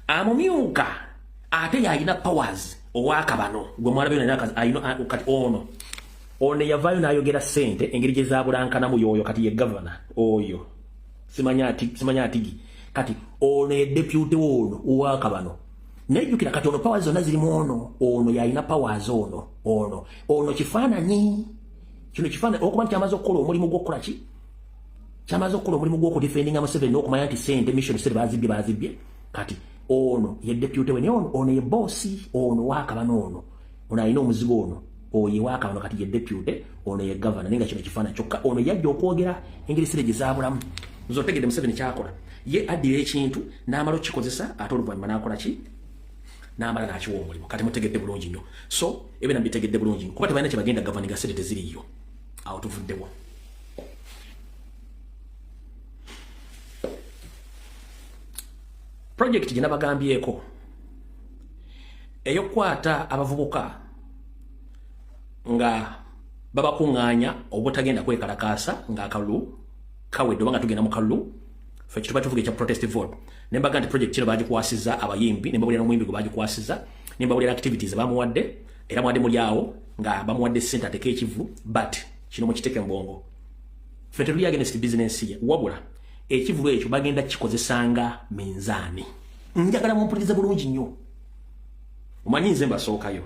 Amumyuka ate yalina powers owakabano gwe mwalabyo alina kati ono yavaayo n'ayogera sente engeri gye zabulankanamu y'oyo kati ye Governor oyo simanya atigi kati ono ye deputy ono owakabano. Nejjukira kati ono powers zonna zirimu ono yalina powers ono kifaananyi kino kifaananyi okuba nti amaze okukola omulimu gw'okukola ki kyamaze okukola omulimu gw'okudefendinga Museveni n'okumanya nti sente mission sente bazibbye kati ono ye deputy we ono ye bossi ono wakabano ono alina omuzigo oye wakabano kati ye deputy ono ye Governor nenga kino kifaananyi kyokka ono yajja okwogera engeri sire gye zaabulamu nzotegedde Museveni kyakola ye addira ekintu n'amala okukikozesa ate oluvannyuma n'akola ki n'amala n'akiwa omulimu. Kati mutegedde bulungi nnyo so ebeera mbitegedde bulungi kuba tebalina kye bagenda gavaninga sente teziriyo awo tuvuddewo. Project gye nabagambyeko ey'okukwata abavubuka nga babakuŋŋaanya obutagenda kwekalakaasa ng'akalulu kawedde oba nga tugenda mu kalulu ffe kituba tuvuga ekya protest vote. Ne mbaga nti project kino bagikwasiza abayimbi ne mbabulira n'omuyimbi gwe bagikwasiza ne mbabulira activities bamuwadde era mwadde muli awo nga bamuwadde ssente ateka ekivu but kino mukiteeke mu bwongo ffe tetuli against business ye wabula ekivulu ekyo bagenda kikozesanga minzaani. Njagala mumpulirize bulungi nnyo omanyi nze mbasookayo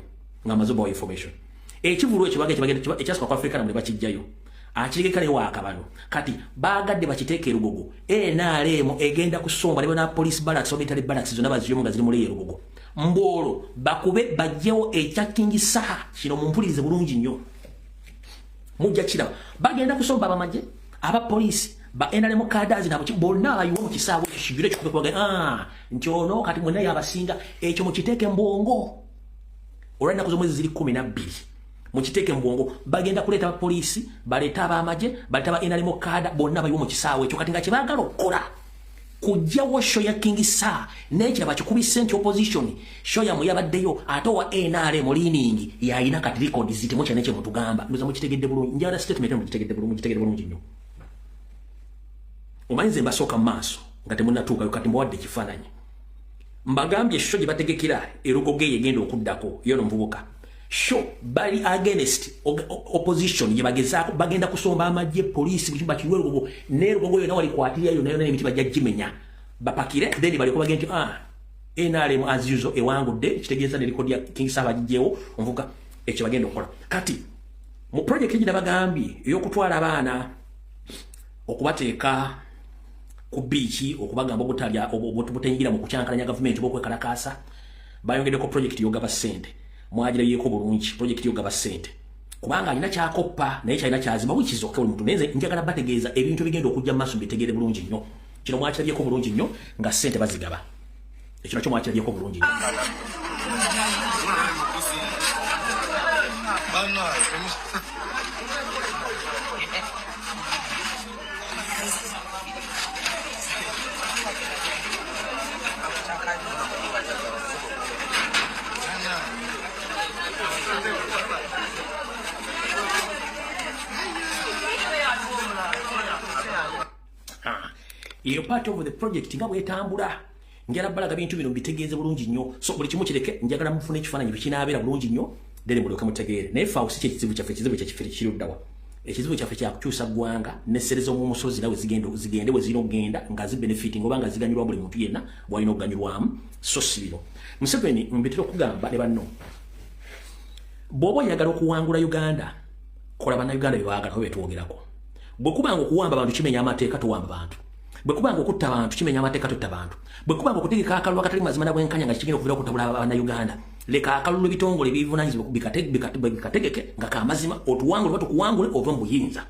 nga maze bawa information. Ekivulu ekyo bagenda ekyasooka ku Africa namule bakijjayo akirigeka ne waakabano kati baagadde bakiteeka erugogo NRM egenda kusomba ne bana police barracks military barracks zonna baziyomu nga ziri muri erugogo mbolo bakube bajjewo ekya King Saha kino mumpulirize bulungi nnyo mujja kiraba bagenda kusomba abamagye aba police ba NRM kadazi nabo bonna abayiwa mu kisaawe kishibire kikubaga nti ono kati mwena yabasinga ekyo mukiteeke mbongo olwenda kuzo mwezi ziri 12 mukiteeke mbongo bagenda kuleta ba police baleta abamagye baleta ba NRM kada bonna abayiwa mu kisaawe ekyo kati nga kibagala okukola kujjawo show ya King Saha nekira bakikubise nti opposition show ya muyabaddeyo ate wa NRM leaning yayina kati record zitemu cyane kye mutugamba ndoza mukitegedde bulungi njala statement mukitegedde bulungi nnyo. Omanyize mbasooka maaso nga temunnatuukayo kati mbawadde ekifaananyi mbagambye sho gye bategekera erugoge yegenda okuddako yo nomuvubuka sho bali against opposition gye bagezaako bagenda kusomba amagye poliisi bukiba kiwe erugogo n'erugogo yonna walikwatirira yonna n'emiti bajja gimenya bapakire then baliko bagenda nti NRM as usual ewangudde kitegeeza ne record ya King Saha bagijjeewo omuvubuka ekyo bagenda okukola. Kati mu project gye nabagambye ey'okutwala abaana okubateeka ku biiki okubagamba obutalya obutayingira mu kucyankalanya gavumenti bw'okwekalakaasa bayongeddeko project y'ogaba ssente mwagirabyeko bulungi project y'ogaba ssente kubanga alina kyakoppa naye kyalina kyazima wikizoke buli muntu nenze njagala bategeeza ebintu ebigenda okujja mu maaso mbitegeere bulungi nnyo kino mwakirabyeko bulungi nnyo nga ssente bazigaba ekyo nakyo mwakirabyeko bulungi nnyo. Eyo part of the project nga bwetambula. Njala balaga bintu bino mbitegeeze bulungi nnyo. So buli kimu kireke njagala mufune ekifaananyi bikinaabeera bulungi nnyo. Dere mulyoke mutegeere. Naye faawo si ekizibu kyaffe, ekizibu kyaffe kiruddawa. Ekizibu kyaffe kya kukyusa ggwanga n'essereza mu musozi nawe zigende we zirina okugenda nga zibenefiting oba nga ziganyulwa buli muntu yenna bw'alina okuganyulwamu. So si bino. Museveni mbitera okugamba ne banno. Bw'oba oyagala okuwangula Uganda, kola bannayuganda bye baagala oba betwogerako. Bwe kubanga okuwamba abantu kimenya amateeka towamba bantu. Bwe kubanga okutta abantu kimenya amateeka tutta bantu. Bwe kubanga okutegeka akalulu akatali mazima na bwenkanya nga kigenda okuviira okutabula bannayuganda. Leka akalulu ebitongole ebivunaanyizibwa bikategeke nga kamazima otuwangule oba tukuwangule ove mu buyinza.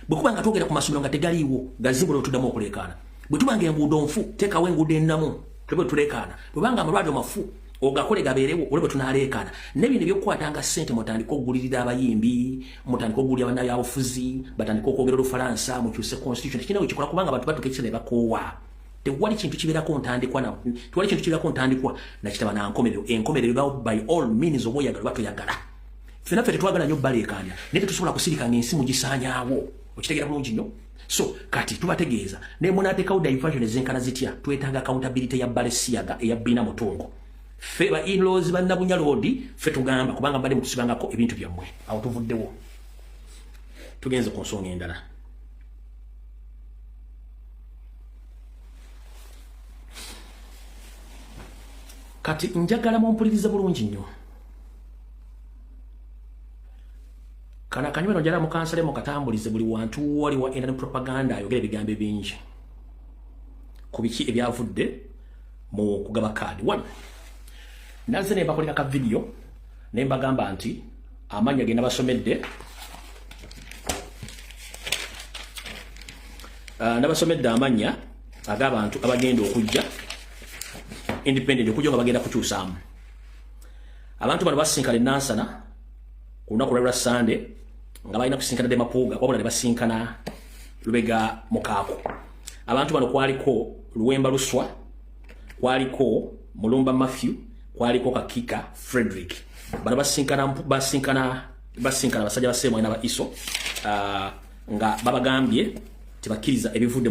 Bwe kubanga twogera ku masomero nga tegaliiwo gazimbula otuddamu okuleekaana. Bwe tubanga enguudo nfu teekawo enguudo ennamu tube tuleekaana. Bwe banga amalwaliro mafu ogakole gabeerewo olwe tunaleekaana. N'ebintu ebyokukwatanga ssente mutandika okugulirira abayimbi, mutandika okugulira bannabyabufuzi, batandika okwogera Olufalansa, mukyuse constitution. Tekina we kikola kubanga abantu batuuka ekiseera ne bakoowa. Tewali kintu kibeerako ntandikwa na tewali kintu kibeerako ntandikwa na kitaba na nkomerero. Enkomerero by all means oba oyagala oba toyagala. Ffenna ffe tetwagala nnyo baleekaanya naye tetusobola kusirika ng'ensi mugisaanyaawo. Okitegeera bulungi nnyo? So kati tubategeeza naye munaateekawo diversion ezenkana zitya twetaaga accountability ya Balenciaga eya Bina Mutongo. Ffe ba in-laws ba Nabunyaloodi ffe tugamba kubanga mbadde mutusibangako ebintu byammwe. Awo tuvuddewo. Tugenze ku nsonga endala. Kati njagala mumpuliriza bulungi nnyo. Kana kanywero njala mukansale mukatambulize buli wantu wali wa internet propaganda ayogera ebigambo bingi. Ku biki ebyavudde mu kugaba kaadi. One. Naze ne bakolera ka video ne mbagamba nti amanya genda basomedde nabasomedde amanya ag'abantu abagenda okujja independent okujja nga bagenda kukyusaamu. Abantu bano basinkana Nansana ku lunaku lwa Sunday nga balina kusinkana Demapuga wabula ne basinkana Lubega Mukaako. Abantu bano kwaliko Luwemba Luswa, kwaliko Mulumba Matthew, kwaliko Kakika Frederick. Bano basinkana basajja basemwa na ba iso nga babagambye tibakiriza ebivudde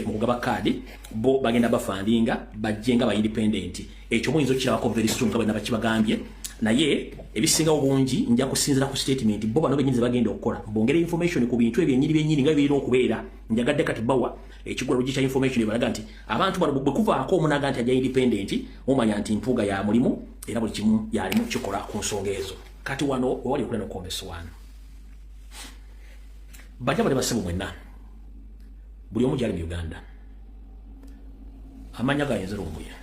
mu kugaba kaadi bo bagenda bafandinga bajjenga ba independent. Ekyo muyinza okirabako very soon nga bwe nabakibagambye. Naye ebisinga obungi nja kusinzira ku statement bo bano benyinza bagenda okukola. Bongera information ku bintu ebyennyini nga birina okubeera. Njagadde kati bawa ekigwalo gikya information ebalaga nti abantu bano bwe kuvaako omunaga nti ajja independent omanya nti mpuuga ya mulimu era buli kimu yalimu kikola ku nsonga ezo. Kati wano wewali okulena okwomesa wano. Bajja bali basebo mwenna. Buli omu gyali mu Uganda. Amanya gayinza lumbuya.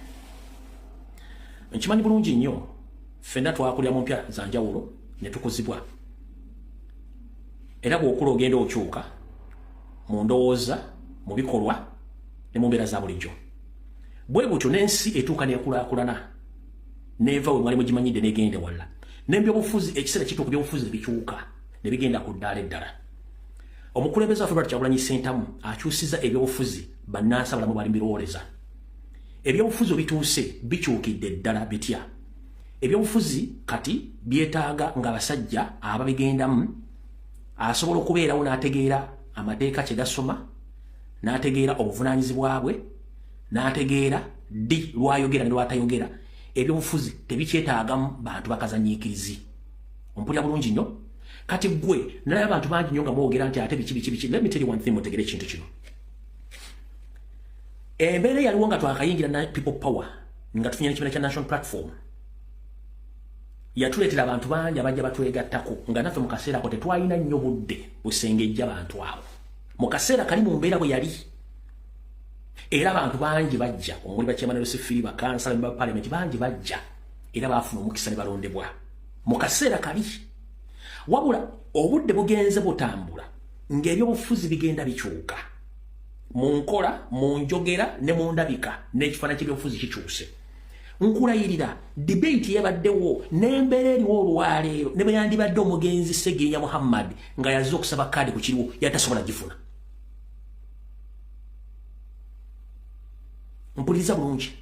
Nkimanyi bulungi nnyo ffenna twakulira mu mpya za njawulo ne tukuzibwa. Era bw'okula ogenda okyuka mu ndowooza, mu bikolwa ne mu mbeera za bulijjo. Bwe butyo n'ensi etuuka n'ekulaakulana n'eva we mwali mugimanyidde n'egenda wala. N'ebyobufuzi ekiseera kituuka ebyobufuzi ne bikyuka ne bigenda ku ddaala eddala. Omukulembeze waffe Robert Kyagulanyi Ssentamu akyusiza ebyobufuzi bannansi abalamu bali birooleza. Ebyobufuzi bituuse bikyukidde ddala bitya. Ebyobufuzi kati byetaaga ng'abasajja ababigendamu asobola okubeerawo n'ategeera amateeka kye gasoma, n'ategeera obuvunaanyizibwa bwe, n'ategeera ddi lwayogera ne lwatayogera. Ebyobufuzi tebikyetaagamu bantu bakazanyiikirizi. Ompulira bulungi nnyo. Kati gwe naye abantu bangi nnyo nga mwogera nti ate biki. Let me tell you one thing mutegere ekintu kino. Embeera yaliwo nga twakayingira na people power nga tufunye n'ekibiina kya national platform. Yatuleetera abantu bangi abajja batwegattako nga naffe mu kaseera ako tetwalina nnyo budde busengejja abantu abo. Mu kaseera kali mu mbeera bwe yali. Era abantu bangi bajja omuli bakyemana Yosefiri bakansala ba parliament bangi bajja era baafuna omukisa ne balondebwa. Mu kaseera kali. Wabula obudde bugenze butambula ng'ebyobufuzi bigenda bikyuka. Mu nkola, mu njogera ne mu ndabika n'ekifaananyi ky'ebyobufuzi kikyuse. Nkulayirira debate yabaddewo n'embeera eriwo olwaleero ne bwe yandibadde omugenzi Ssegeenya Muhammad nga yazze okusaba kaadi ku kiriwo yatasobola gifuna. Mpuliriza bulungi.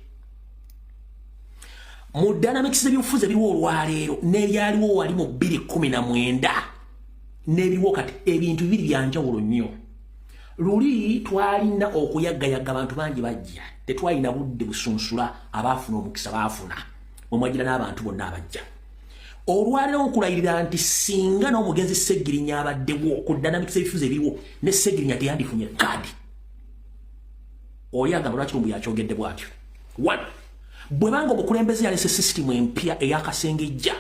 Mu dynamics ebyobufuzi ebiriwo olwaleero n'ebyaliwo wali mu 2019 n'ebiriwo kati ebintu bibiri bya njawulo nnyo. luli twalina okuyaggayaga abantu bangi bajja tetwalina budde busunsula abaafuna omukisa baafuna omwagira n'abantu bonna abajja olwaliro okulayirira nti singa n'omugenzi Seggirinya abaddewo ku dynamics ebifuzo ebiriwo ne Seggirinya teyandifunye kaadi oyagamba lwaki lumbu yakyogedde bwatyo 1 bwe banga omukulembeze yalese system empya eyakasengejja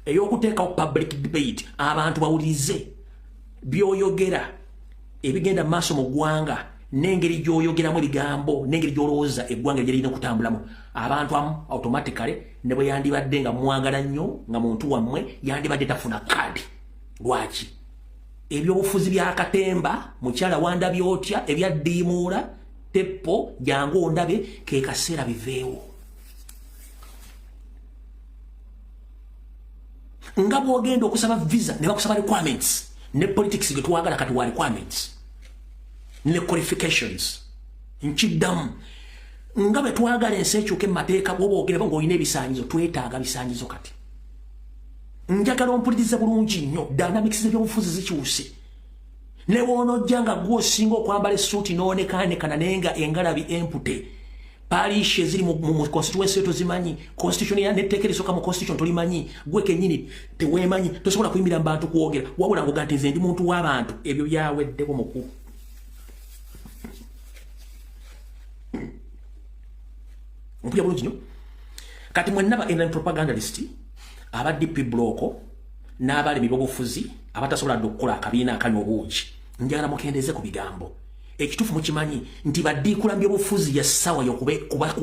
ey'okuteekawo public debate abantu bawulirize byoyogera ebigenda maaso mu ggwanga n'engeri gy'oyogeramu ebigambo n'engeri gy'olowooza eggwanga lyerina okutambulamu abantu amu automatically ne bwe yandibadde nga mwagala nnyo nga muntu wammwe yandibadde tafuna kaadi lwaki ebyobufuzi bya Katemba mukyala wandabye otya ebya Diimuula Teppo jangu ondabe ke kaseera biveewo nga bw'ogenda okusaba visa ne bakusaba requirements ne politics ge twagala kati wa requirements ne qualifications nkiddamu nga bwe twagala ensi ekyuke mu mateeka bw'oba ogera ng'olina ebisaanyizo twetaaga bisaanyizo kati njagala ompuliriza bulungi nnyo dynamics z'ebyobufuzi zikyuse ne bw'onojja nga gwe osinga okwambala essuuti n'onekaanekana naye nga engalabi empute parish eziri mu constituency tozimanyi constitution ya netteeka erisooka mu constitution tolimanyi gwe kennyini teweemanyi tosobola kuyimirira mu bantu kwogera wabula ngoga nti nze ndi muntu w'abantu ebyo byaweddeko mukulu mpulya bulungi nnyo kati mwenna ba online propagandalist aba DP bloco n'abalemi b'obufuzi abatasobola dde okukola akabiina akanywa obuugi njagala mukendeeze ku bigambo ekituufu mukimanyi nti baddiikula by'obufuzi ya ssawa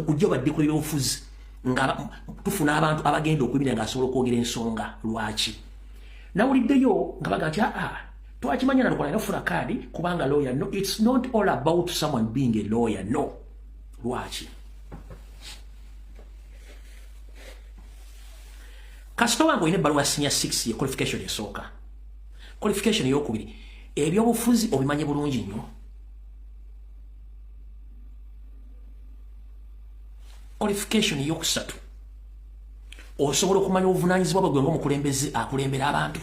kujja baddiikula by'obufuzi nga tufuna abantu abagenda okwebira ng'asobola okwogera ensonga lwaki nawuliddeyo nga baga nti twakimanya nalukola nafuna kaadi kubanga lawyer no it's not all about someone being a lawyer no lwaki kasita wange olina ebbaluwa senior 6 ye qualification esooka qualification eyokubiri ebyobufuzi obimanye bulungi nnyo qualification eyokusatu osobola okumanya obuvunaanyizibwa bwe gwe ng'omukulembeze akulembera abantu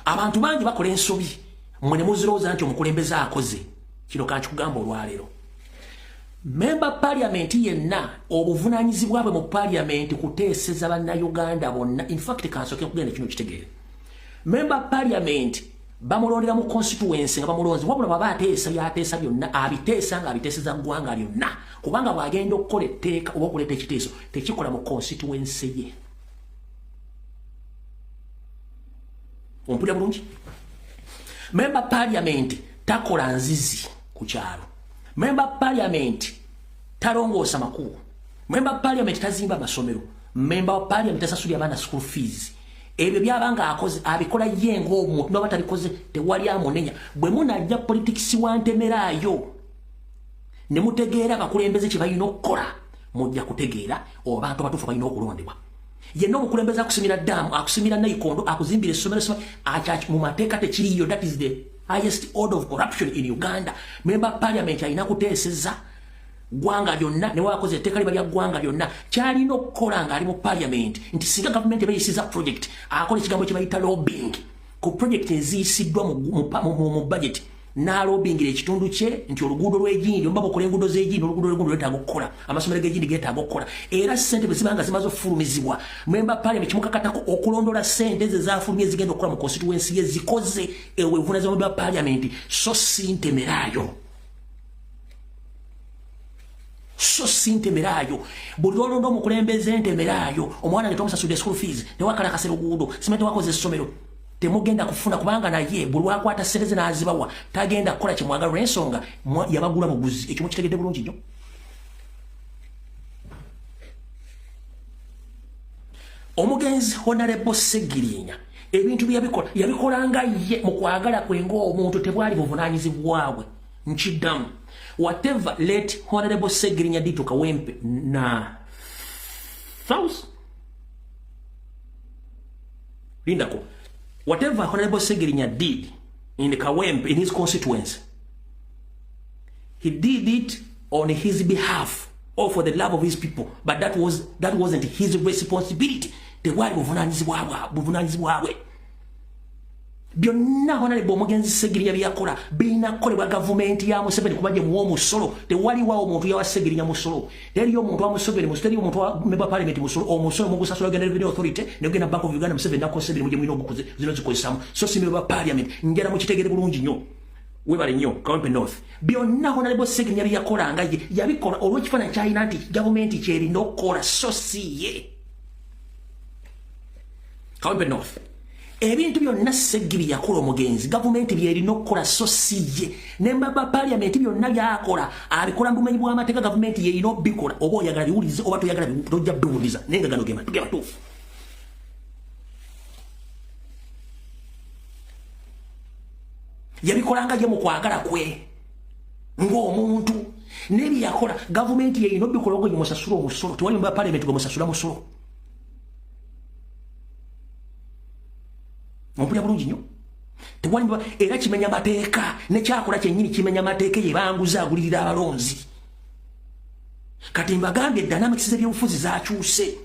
abantu bangi bakola ensobi mmwe ne muzirowooza nti omukulembeze akoze kino kankikugamba olwaleero member parliament yenna obuvunaanyizibwa bwe mu parliament kuteeseza bannayuganda bonna in fact kansooke kugenda kino kitegeere member parliament bamulondera mu constituency nga bamulonzi wabula baba ateesa byateesa byonna abiteesa nga abiteeseza ggwanga lyonna kubanga bwagenda okukola etteeka oba okuleeta ekiteeso tekikola mu constituency ye ompulira bulungi member parliament takola nzizi ku kyalo member parliament talongoosa makulu member parliament tazimba amasomero member parliament tasasulira abaana school fees ebyo byabanga akoze abikola ye ng'omuntu noba tabikoze tewali amunenya bwe munajja politics wantemeraayo ne mutegeera abakulembeze kye balina okukola mujja kutegeera abantu abatuufu balina okulondebwa yenna omukulembeze akusimira ddaamu akusimira nayikondo akuzimbira essomero mu mateeka tekiriyo that is the highest order of corruption in Uganda member parliament alina kuteeseza gwanga lyonna ne wakoze etteeka liba lya gwanga lyonna kyalina okukola ng'ali mu parliament nti singa gavumenti ebayisiza project akola ekigambo kye bayita lobbying ku project eziyisiddwa mu budget n'alobingira ekitundu kye nti oluguudo lw'egindi oba bukola enguudo z'egindi oluguudo lw'egindi lwetaaga okukola amasomero g'egindi geetaaga okukola era ssente bwe zibanga zimaze okufulumizibwa member parliament kimukakatako okulondola ssente ze zafulumye ezigenda okukola mu constituency ye zikoze ewevunaanyizibwa member parliament so si ntemeraayo so si ntemeraayo buli lwolonda omukulembeze ntemeraayo omwana netomusasudde school fees newakala kasera oguudo simete wakoze essomero temugenda kufuna kubanga naye buli wakwata sereze n'azibawa tagenda kukola kyemwagalwa ensonga yabagula buguzi ekyo mukitegedde bulungi nnyo omugenzi Honorable Seggirinya ebintu byabikola yabikolanga ye mu kwagala kwe ng'omuntu tebwali buvunaanyizibwabwe nkiddamu whatever let Honorable Seggirinya did to Kawempe na South Lindako whatever Honorable Seggirinya did in Kawempe in his constituency he did it on his behalf or for the love of his people but that wasn't his responsibility tewali buvunanyizibwabwe byonna honorable Mugenzi Segirinya byakola binakolebwa gavumenti ya Museveni kubaje mu omusolo tewali wa omuntu yawa Segirinya musolo teri omuntu wa Museveni teri omuntu wa member parliament musolo omusolo mugusasula genda revenue authority negenda Bank of Uganda Museveni nakosebiri muje mwino obukuze zino zikoyisamu so si member parliament ngera mu kitegere bulungi nnyo webale nnyo Kawempe North byonna honorable Segirinya byakola nga yabikola olw'ekifaananyi kyalina nti gavumenti kyerina okukola so si ye Kawempe North ebintu byonna Segirinya yakola Omugenzi gavumenti byerina okukola so si ye nembaba parliament byonna byakola abikola mbumenyi bw'amateeka gavumenti yerina obikola oba oyagala biwulize oba toyagala tojja biwuliza nenga gano gema tugeba tuufu yabikolanga ye mu kwagala kwe ng'omuntu nebyakola gavumenti yerina obikola ogo yemusasula omusolo tewali mba parliament gwe musasula musolo ompulya bulungi nnyo tewali era kimenya mateeka nekyakola kyennyini kimenya mateeka yebanguza agulirira abalonzi kati mbagambye dynamics z'ebyobufuzi zakyuse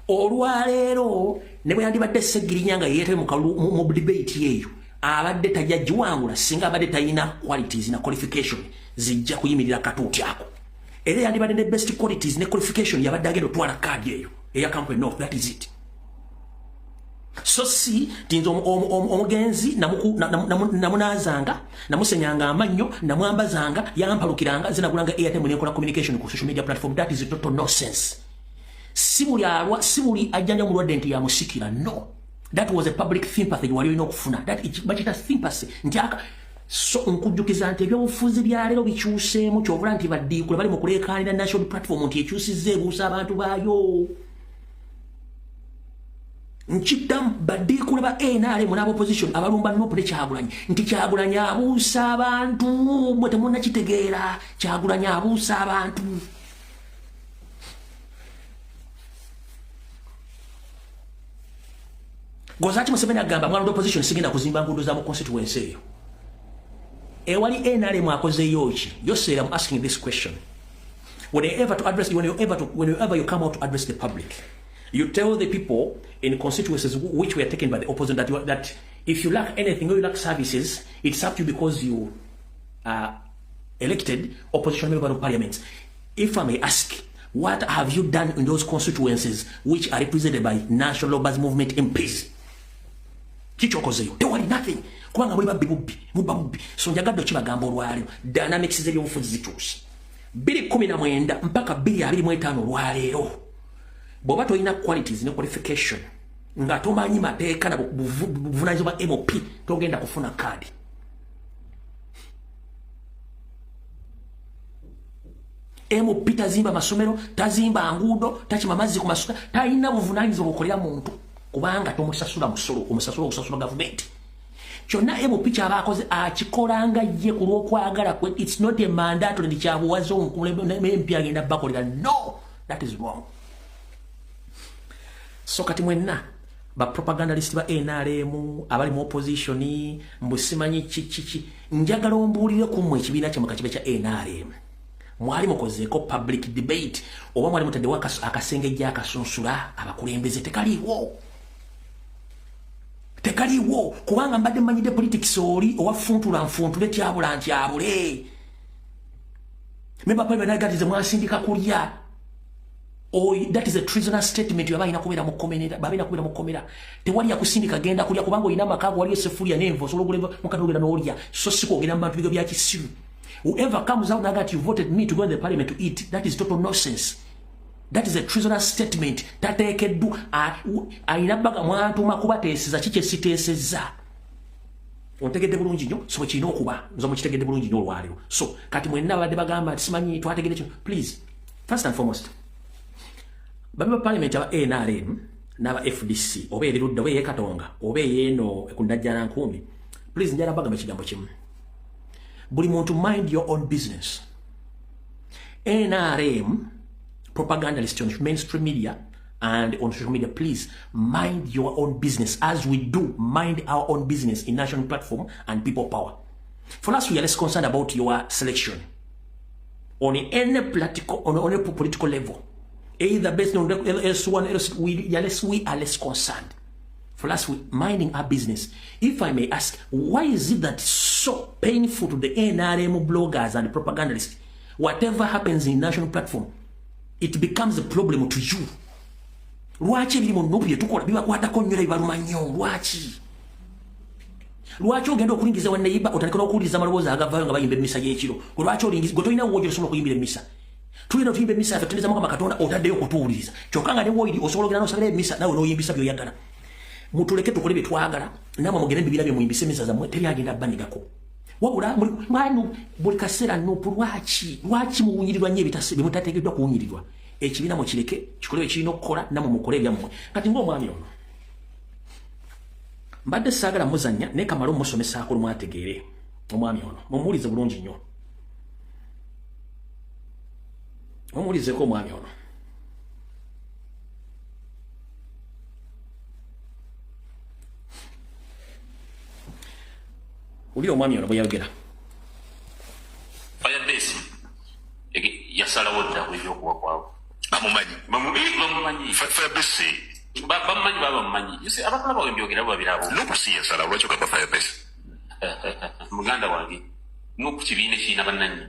olwaleero ne bwe yandibadde Segirinya nga yeetabe mu debate eyo abadde tajja giwangula singa abadde talina qualities na qualification zijja kuyimirira katuuti ako era yandibadde ne best qualities ne qualification yabadde agenda otwala kaadi eyo eya Kawempe North that is it so si tinzo Omugenzi namunazanga namusenyanga amannyo namwambazanga yampalukiranga zinagulanga airtime nekola communication ku social media platform that is total nonsense sibuli ajjanja mulwadde nti yamusikira no that was a public sympathy wali olina okufuna that bakita sympathy nti so nkujjukiza nti ebyobufuzi bya leero bikyuseemu kyobula nti baddiikule bali mu kuleekaanira national platform nti ekyusizza ebuusa abantu baayo nchidam badikule ba NRM mu opposition abalumba nopo ne Kyagulanyi nti Kyagulanyi abuusa abantu mwe temuna kitegeera Kyagulanyi abuusa abantu Gozati Museveni agamba mwana opposition sigenda kuzimba ngudo za mu constituency eyo ewali NRM akoze yoki yosera I'm asking this question whenever you come out to address the public you tell the people in constituencies which were taken by the opposition that if you lack anything or you lack services, it's up to you because you are elected opposition member of parliament. If I may ask, what have you done in those constituencies which are represented by National Labour's Movement MPs? Kichokozeyo. They want nothing. Kubanga muli babbi. So njagadde kibagamba olwaleero dynamics z'ebyobufuzi zikyuse. 2019 mpaka 2025 olwaleero. Bw'oba tolina qualities ne qualification nga tomanyi mateeka na buvunaanyizibwa MOP togenda kufuna kaadi. MOP tazimba masomero, tazimba nguudo, takima mazzi ku masuka, talina buvunaanyizibwa bukolera muntu kubanga tomusasula musolo, omusasula okusasula gavumenti. Kyonna MOP kyaba akoze akikolanga ye ku lw'okwagala kwe. It's not a mandatory ndi kyabuwaze MP agenda bakolera. No, that is wrong. So kati mwenna ba propagandalist ba NRM abali mu opposition mbusimanyi chichichi njagala ombulire kumwe ekibiina kya makachibe kya NRM mwali mukozeeko public debate oba mwali mutadde akasenge jja akasunsula abakulembeze tekaliwo kubanga mbadde mmanyidde politics oli owafuntula nfuntule tyabula ntyabule memba pale banagatize mwasindika kulya. Oh, that is a treasonous statement. You have kubera mu komera. Tewali yakusindika genda kulya kubanga olina amakago wali esefulia n'envo so oluguleva mukatogera n'olya so siko ogenda mu bantu bigo bya kisiru. Whoever comes out and that you voted me to go in the parliament to eat, that is total nonsense. That is a treasonous statement. Tateekeddwa alina baga mwantu makubateeseza kikyeesiteesezza. Ontegedde bulungi nnyo so kirina okuba nzo mukitegedde bulungi nnyo olwaleero. So kati mwenna badde bagamba simanyi twategedde kino. Please, first and foremost, Baba parliament aba NRM n'aba FDC oba ebirudde oba Katonga oba eno ekundajjana nkumi, please njala bagamba ekigambo kimu. Buli muntu mind your own business. NRM propagandalist on mainstream media and on social media, please mind your own business as we do mind our own business in national platform and people power. For us, we are less concerned about your selection on any political level. either based on S1, S2, we are less concerned. For us, we minding our business. If I may ask, why is it that so painful to the NRM bloggers and propagandists? Whatever happens in national platform, it becomes a problem to you. Lwaki ebirimu nobye tukola bibakwatako nnyo bibaluma nnyo lwaki? Lwaki ogenda okulingiza wannayiba otandika okuwuliriza amaloboozi agavaayo nga bayimba emmisa y'ekiro? Lwaki olingiza gwe tolina woogi osobola okuyimbira emmisa? Tulina tuyimba emmisa yaffe tutendereza Mukama Katonda otaddeyo okutuwuliriza. Kyokka nga ne wooyi osobola ogenda n'osabira emmisa naawe n'oyimbisa by'oyagala. Mutuleke tukole bye twagala namwe mugende bibira bye muyimbise emmisa zammwe teri agenda banigako. Wabula mwanu buli kaseera nnopu lwaki muwunyirirwa nnyo ebitase bye mutateekeddwa kuwunyirirwa? Ekibiina mukireke kikole ekirina okukola namwe mukole ebyammwe. Kati ng'omwami ono mbadde saagala muzannya naye kamala omusomesaako lumwategeere omwami ono mumuwulize bulungi nnyo. Mumuwulizeko omwami ono. Uli omwami ono bwe yayogera. Firebase yasalawo dda kw'ebyokuwa kwabwe. Bamumanyi. Firebase bamumanyi bamumanyi. Abakola bawe mbyogera babirabo. N'okusi yasalawo lwaki ogamba Firebase? Muganda wange n'oku kibiina kirina bannanyi.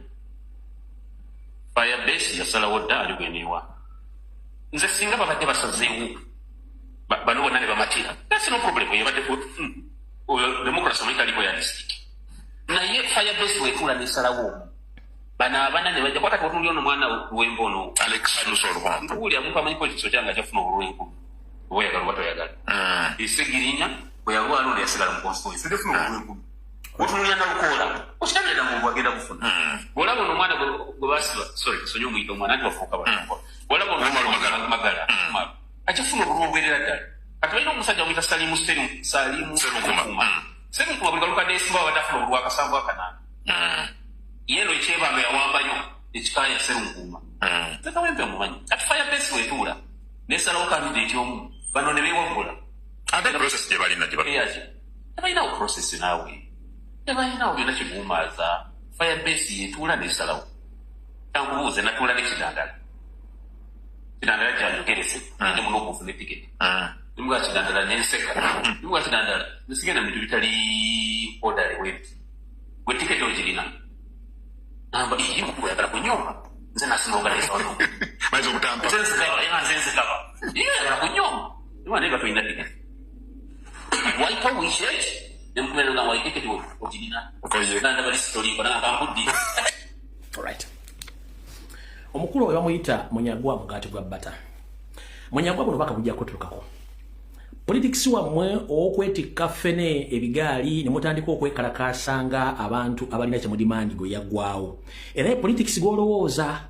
Firebase yasalawo dda aligweneewa. Nze singa babadde basazeewo bano bonna ne bamatira. That's no problem. Democracy omuyitaliwo ya district. Naye Firebase bw'etuula n'esalawo bano abaana ne bajja kwata kutunuli ono mwana Luwembo ono Alex Lusolo mpuli amupa amanyi politics kyanga kyafuna olwenku oyagala oba toyagala Isegirinya bwe yalwala ono yasigala mu constituency ndefuna olwenku otunulira Nalukoola okitabira mu bwagenda kufuna bwolaba ono mwana gwe basiba sonye omuyita omwana andi bafuuka bano bwolaba ono magala akifuna olw'obwerera ddala kati balina omusajja omuyita Salimu Serunkuma buli kaluka neesimba babadde afuna olwakasanvu akanaana yeno ekyebanga yawambayo ekikaya Serunkuma tekawempe omumanyi kati Firebase wetuula nesalawo kandidate omu bano ne beewagula ate process gye balina tebalinawo process naawe tebalinawo byonna kiguumaaza Firebase yetuula nesalawo kankubuuze natuula nekidandala kyanjogerese ate muno okufuna etiketi nimuga kidandala nenseka nimuga kidandala nesigenda mu bintu bitali odale we tiketi ogirina namba iyi mukuyagala kunyoma nze nasinoganiza wano maize okutampa nze nzigaba yagala kunyoma niwanega tulina tiketi waita wishet nemukumera nga waita tiketi ogirina nandaba lisitolimba nangankuddi. Alright. Omukulu we bamuyita Munyagwa mugaati gwa bbata. Munyagwa buno baka bujja kutuukako. Politics wamwe okwetikka ffene ebigaali ne mutandika okwekalakaasanga abantu abalina kye mudimandi gwe yaggwawo. Era politics gw'olowooza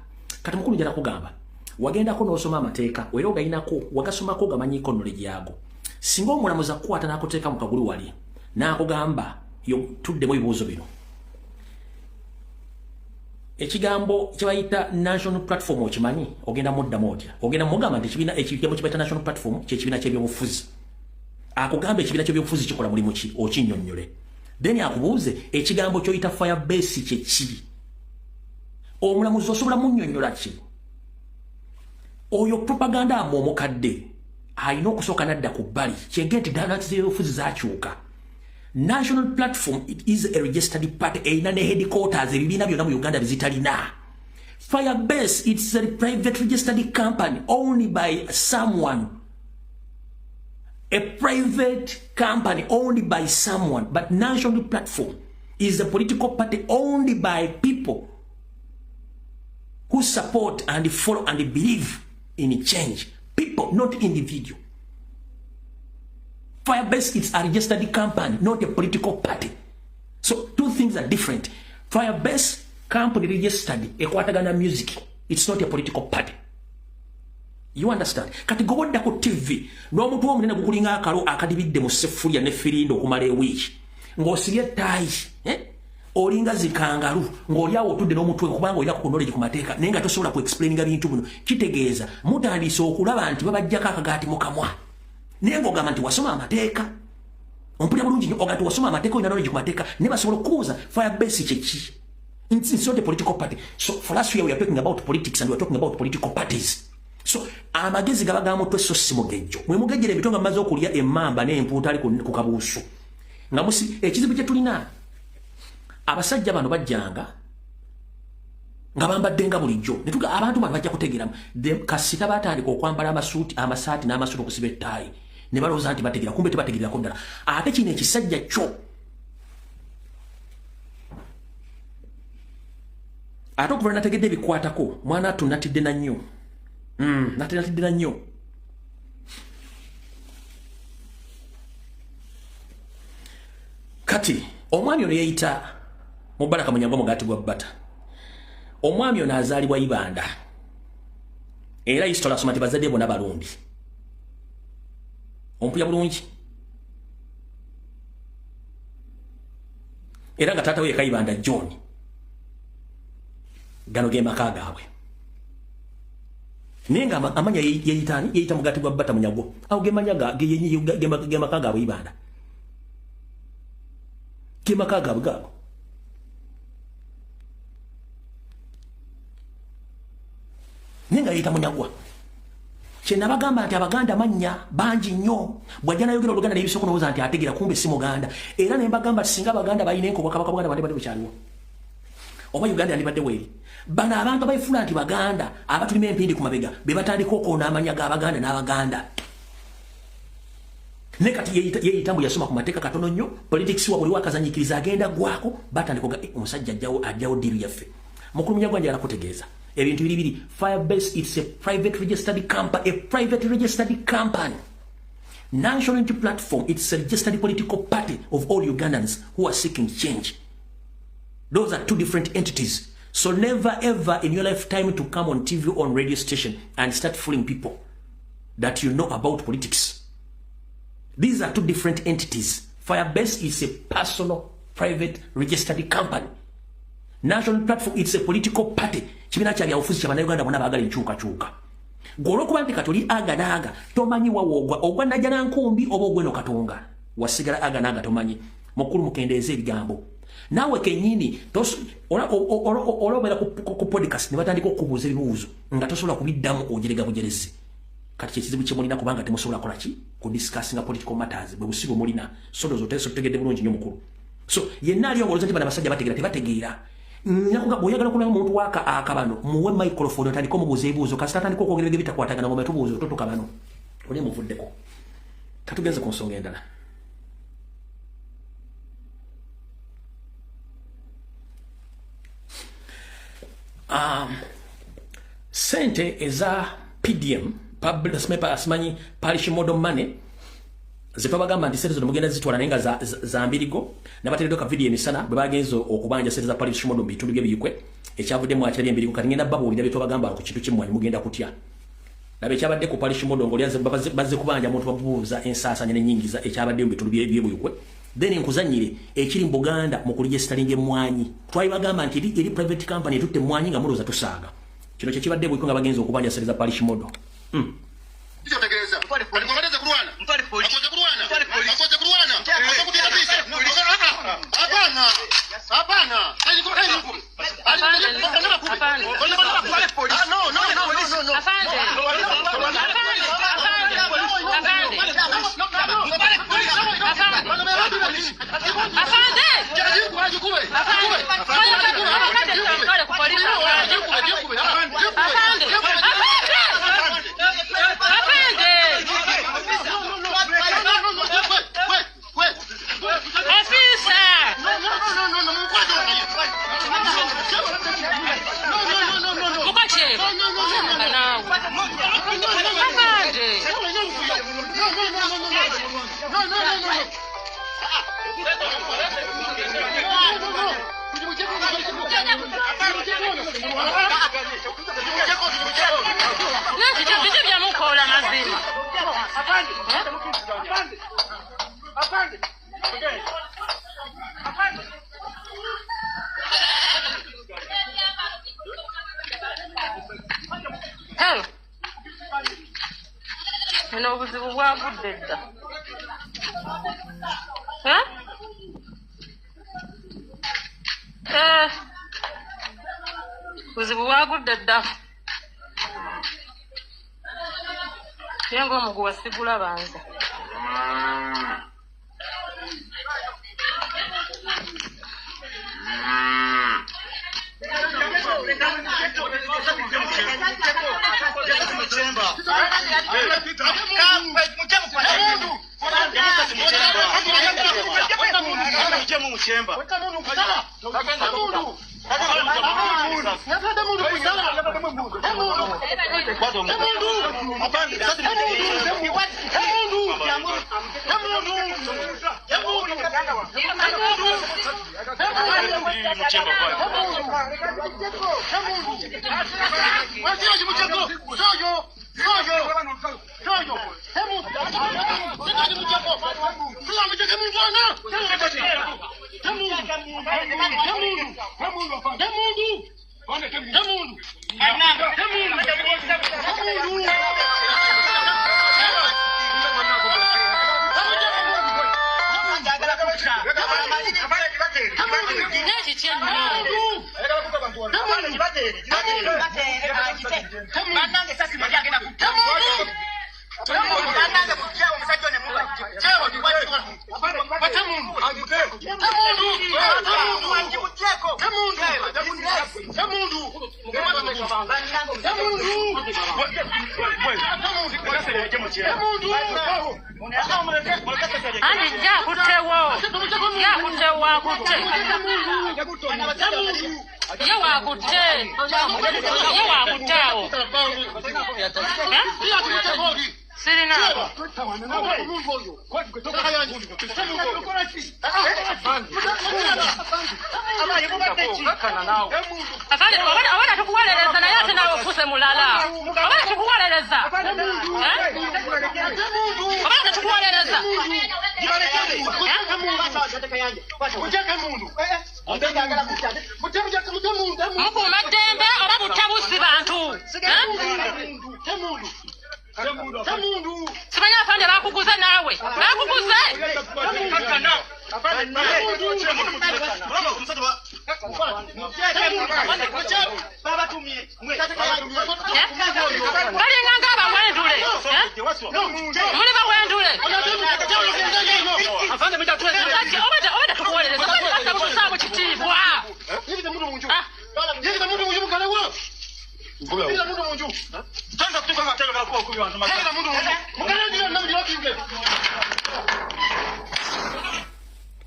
kati mukulu njala kugamba wagendako n'osoma amateeka era ogayinako wagasomako gamanyiiko knowledge yago. Singa omulamuzi akukwata n'akuteeka mu kagulu wali n'akugamba tuddemu ebibuuzo bino. Ekigambo kyebayita national platform okimanyi ogenda muddamu otya ogenda mugamba nti ekigambo kyebayita national platform kyekibiina ky'ebyobufuzi akugamba ekibiina ky'ebyobufuzi kikola mulimu ki okinnyonnyole then akubuuze ekigambo kyoyita Firebase kyeki omulamuzi osobola munnyonnyola ki oyo propaganda amu omukadde alina okusooka nadda ku bbali kyenge nti danati z'ebyobufuzi zakyuka. National platform, it is a registered party. Eina ne headquarters ebibiina byonna mu Uganda bizitalina. Firebase, it's a private registered company owned by someone. A private company owned by someone. But national platform is a political party owned by people who support and follow and believe in change. People, not individual. Firebase is a registered company, not a political party. So two things are different. Firebase company registered Ekwatagana Music. It's not a political party. You understand? Kati gobodda ku TV n'omuntu omunene gukulinga akalo akadibidde mu sefulya ne firindo okumala ewiki ng'osibye ttaayi olinga zikangalu ng'oli awo otudde n'omutwe kubanga olina ku knowledge ku mateeka naye nga tosobola ku explaininga bintu bino kitegeeza mutandise okulaba nti babajjako akagaati mu kamwa naye ng'ogamba nti wasoma amateeka ompulira bulungi nnyo ogamba nti wasoma amateeka olina knowledge ku mateeka ne basobola okubuuza Firebase kyeki. It's not a political party. So for us here we are talking about politics and we are talking about political parties. So amagezi gabaga mutwe so simugejjo mwe mugejjere ebitonga maze okulya emmamba n'empuuta ali ku kabuusu nga musi ekizibu kye tulina abasajja bano bajjanga nga bambadde nga bulijjo netuga abantu bano bajja kutegeeramu kasita batandika okwambala amasaati n'amasuuti okusiba ettaayi ne balowooza nti bategeera kumbe tebategeerako ddala ate kino ekisajja kyo ate okuva nategedde ebikwatako mwana atu natidde na nnyo natidde na nnyo kati omwami ono yeeyita Mubaraka Munyagwa Mugaati gwa Bbata omwami ono azaalibwa Ibanda era istola asoma tibazadde bona balumbi ompuya bulungi era nga taata we Kayibanda John gano ge maka gaabwe nenga amanya yeeyita Mugaati gwa Bbata Munyagwa awo ge manyaga ge maka gaabwe Ibanda ge maka gaabwe gaabwe nenga yeeyita Munyagwa kye nabagamba nti Abaganda mannya bangi nnyo bwajja nayogera Oluganda n'ebisoko n'owooza nti ategeera kumbe si Muganda era ne mbagamba nti singa Abaganda balina enko Bwakabaka Buganda badde bukyaliwo oba Uganda yandibadde weeri bano abantu abaifula nti Baganda abatulima empindi ku mabega be batandika okwonoona amanya g'Abaganda n'Abaganda ne kati yeeyita mbu yasoma ku mateeka katono nnyo politics wa buli wakazanyikiriza agenda gwako batandika omusajja ajjawo ddiiru yaffe mukulu Munyagwa njagala kutegeeza ebintu bibiri Firebase it's a private registered company National Unity Platform it's a registered political party of all Ugandans who are seeking change. Those are two different entities. So never ever in your lifetime to come on TV or on radio station and start fooling people that you know about politics. These are two different entities. Firebase is a personal private registered company. National Platform it's a political party. Kibina kya byabufuzi kya bannayuganda bonna baagala enkyukakyuka. Gw'olwokuba nti katoli aga naaga tomanyi wawoogwa ogwa najja na nkumbi oba ogweno katonga wasigala aga naaga tomanyi mukulu mukendeeza ebigambo naawe kennyini olobera ku podcast ne batandika okubuuza ebibuuzo nga tosobola kubiddamu ogerega bugerezi kati kyekizibu kyemulina kubanga temusobola kola ki kudiscussinga political matters bwe busibo mulina sodozo tetegedde bulungi nnyo mukulu so yenna ali olowooza nti bano abasajja bategeera tebategeera bw'oyagala okulaba omuntu waka akabano muwe microphone otandika omubuuza ebibuuzo kasi tatandika okwogera ebitakwatagana ng'omwe tubuuza ototuka bano oli muvuddeko katugenze ku nsonga endala sente eza PDM asimanyi parish model money zitwabagamba nti sente zino mugenda zitwala naye nga za mbirigo nabatereddeko ka video emisana bwe bagenza okubanja sente za parish model mu bitundu by'ebiyikwe ekyavuddemu akirabye embirigo kati ngenda babawulira bye twabagamba ku kintu kimwanyi mugenda kutya nabe ekyabadde ku parish model ng'oli bazze kubanja muntu babuuza ensaasanya n'ennyingiza ekyabadde mu bitundu by'ebuyikwe then nkuzanyire ekiri mu Buganda mu kuregistering emmwanyi twabagamba nti eri private company etutte emmwanyi nga mulooza tusaaga kino kye kibadde bwiko nga bagenza okubanja sente za parish model Tegereza. Alikwangaliza kuruana. Akoze kuruana. Akoze kuruana. Akoze kabisa. Hapana. Hapana. Obuzibu bwagudde dda. Obuzibu bwagudde dda. Yengo muguwa sigula banza.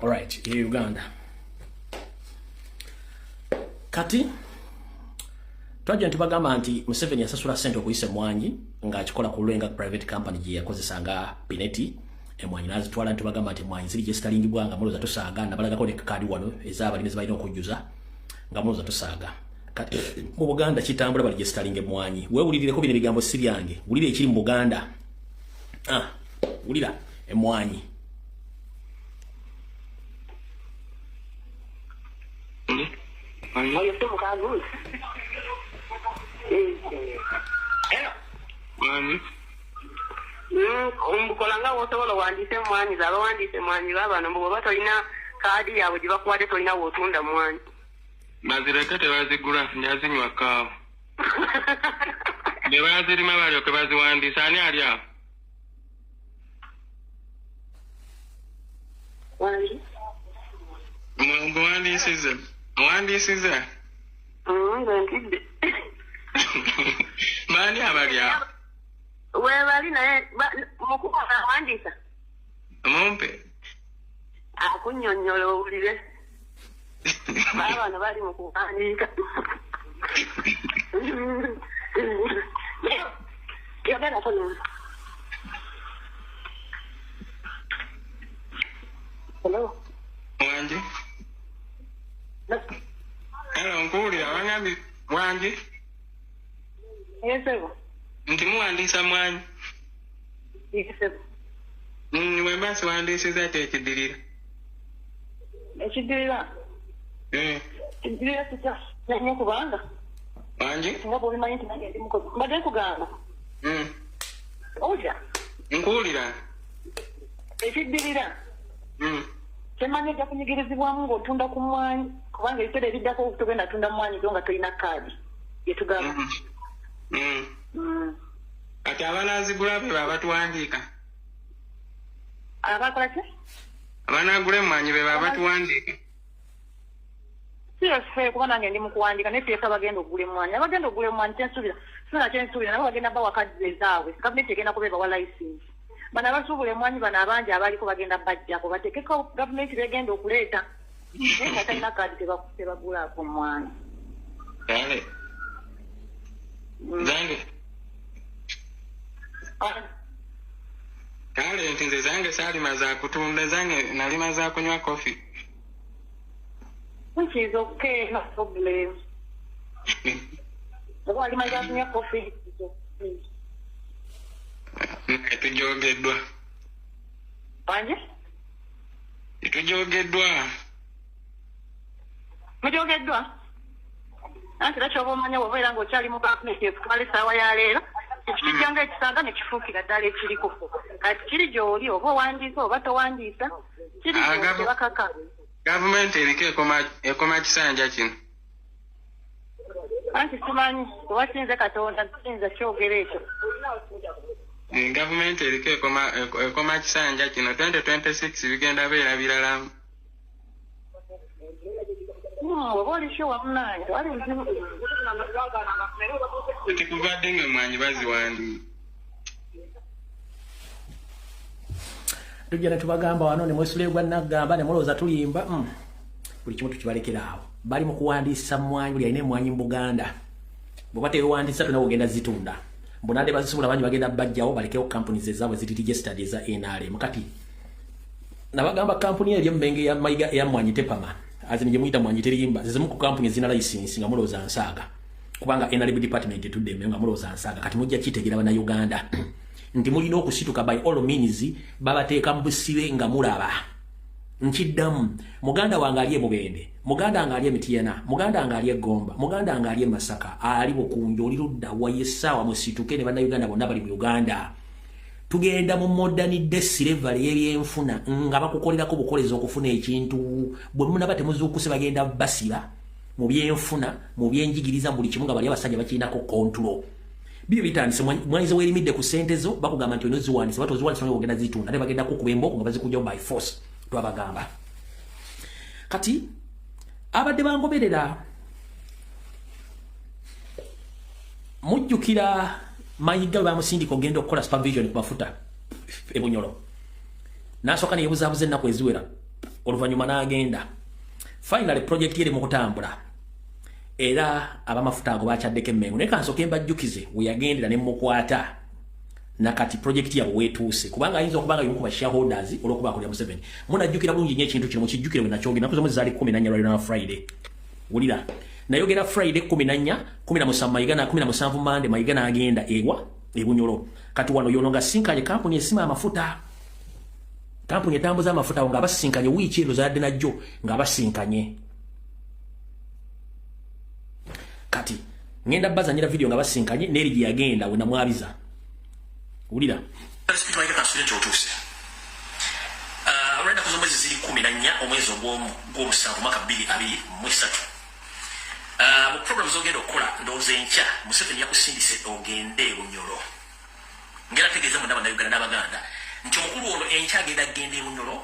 All right, here Uganda. Kati twajja ntibagamba nti Museveni yasasula ssente okuyisa Mwanyi ng'akikola ku lwenga private company gye yakozesanga Pineti Mwanyi nazitwala ntibagamba nti Mwanyi ziri gye zitalingibwa nga muloza tusaaga nabalagako ne kadi wano ez'abalimi zibalina okujjuza nga muloza tusaaga. Kati mu Buganda kitambula bali gye zitalinge Mwanyi. Weewulirireko bino ebigambo si byange. Wulira ekiri mu Buganda. Wulira Mwanyi. Oyo tumu kaguzi. Ombukolanga wosobola wandise Mwanyi zaba wandise Mwanyi babano mbugo batolina kaadi yaabwe gye bakuwadde tolina wootunda Mwanyi. Bazireke tebazigula njazinywa kaawa. Ne bazirima balyoke baziwandiisa ani ali awo? Wangi? Muwandiisize. Muwandiisize? Nze ntidde. Baani abali awo? Weebali naye mukuba awandiisa? Mumpe. Akunnyonnyola owulire. Baabano bali mu kuwandiika. Yogera tono. Hello. Mwangi? Hello, nkuwulira wangambye Mwangi? Yesebo. Nti muwandiisa Mwanyi? Yesebo. Wemba siwandiisiza ate ekiddirira. Ekiddirira? Ekiddirira kitya nnyo kubanga. Wangi? Nga bw'obimanyi nti nange ndi mukozi. Mbadde nkugamba. Owulira? Nkuwulira. Ekiddirira? Temanyi ojja kunyigirizibwamu ng'otunda ku Mwanyi kubanga ebiseera ebiddako togenda tunda Mwanyi zo nga tolina kaadi yetugamba. Ati abanazigula be babatuwandiika. Abakola ki? Abanagula emmwanyi be babatuwandiika. Siyo ffe kuba nange ndi mu kuwandiika naye fiyesa bagenda okugula emmwanyi. Abagenda okugula emmwanyi sina kyensuubira nabo bagenda bawa kadi ezaabwe. Gavumenti egenda kubeebawa layisinsi. Bano abasuubula emmwanyi bano abangi abaliko bagenda bajjako bateekeko gavumenti begenda okuleeta. Naye nga talina kadi tebagulaako emmwanyi. Kale. Zange. Kale nti nze zange saalima za kutunda zange nalima za kunywa kofi. Which is okay, no problem. Oba alima za kunywa kofi. Tujogeddwa. Wanje? Tujogeddwa. Mujogeddwa? Anti nakyoba omanya bw'oba era ng'okyali mu gavumenti ekutwala essaawa ya leero ekikijjanga ekisanga ne kifuukira ddala ekiriko kati kiri gy'oli oba owandiisa oba towandiisa kiri gy'oli bakaka. Gavumenti eriko ekoma kisanja kino. Anti simanyi oba sinze Katonda sinza kyogera ekyo. Gavumenti eriko ekoma kisanja kino 2026 bigenda beera biralamu. Oba oli sure wamunange wali buzibu. Tekuvadde ng'emmwanyi baziwandiika. Tujja ne tubagamba wano ne mwesuleebwa naggamba ne mulowooza tulimba buli kimu tukibalekera awo. Bali mu kuwandiisa mmwanyi buli alina emmwanyi mu Buganda. Bw'oba tewewandiisa tona ogenda zitunda. Mbonade bazisobola bangi bagenda bajjawo balekewo companies ezaabwe ziri registered eza NRM. Kati nabagamba kampuni eyo Mmengo ya Mayiga ya mmwanyi Tepama. Azini gye muyita mmwanyi terimba zizimu ku kampuni ezina license nga mulowooza nsaaga. Kubanga NRM department etuddemu nga mulowooza nsaaga. Kati mujja kitegeera bana Uganda. Nti mulina okusituka by all means babateeka mu busibe nga mulaba. Nkiddamu Muganda wange ali e Mubende, Muganda wange ali e Mityana, Muganda wange ali e Gomba, Muganda wange ali e Masaka, ali Bukunju oli ludda wayesaawa musituke ne bannayuganda bonna bali mu Uganda. Tugenda mu modern day slavery y'ebyenfuna nga bakukolerako bukolezi okufuna ekintu bwe munaba temuzuukuse bagenda basiba mu byenfuna mu byenjigiriza buli kimu nga bali abasajja bakirinako control. Bibyo bitandise mwanyize weerimidde ku ssente zo bakugamba nti onoziwandiisa bato oziwandiisa ogenda zitunda ne bagenda kukuba emboko nga bazikujjawo by force twabagamba. Kati abadde bangoberera mujjukira Mayiga bamusindika ogenda okukola supervision ku mafuta e Bunyoro. Nasooka ne yebuzaabuza ennaku eziwera oluvannyuma n'agenda. Finally project yeri mu kutambula. Era abamafuta ago bakyaddeko Mmengo. Naye kansooke mbajjukize we yagendera ne mukwata nakati project yabwe weetuuse. Kubanga ayinza okubanga y'omu ku ba shareholders olw'okuba akolera Museveni. Munajjukira bulungi nnyo ekintu kino mukijjukire bwe nakyogera naku zomwe zaali 14 lwali na Friday. Wulira. Nayogera Friday 14, 17 Mayiga na 17 Monday Mayiga n'agenda ewa e Bunyoro. Kati wano yono nga sinkanye kampuni esima amafuta. Kampuni etambuza amafuta nga basinkanye wiiki ero zadde najjo nga basinkanye. Kati ngenda bazanyira video nga basinkanye neri gye yagenda we namwabiza. Wulira. Hospital ya kasule chotuse. Rwanda kuzomwezi ziri 14 omwezi ogw'omusanvu mwaka 2023. Mu program zogenda okukola ndowooza enkya Museveni yakusindise ogende e Bunyoro. Ngera tegeeza munda bannayuganda n'Abaganda nti omukulu olwo enkya agenda agenda e Bunyoro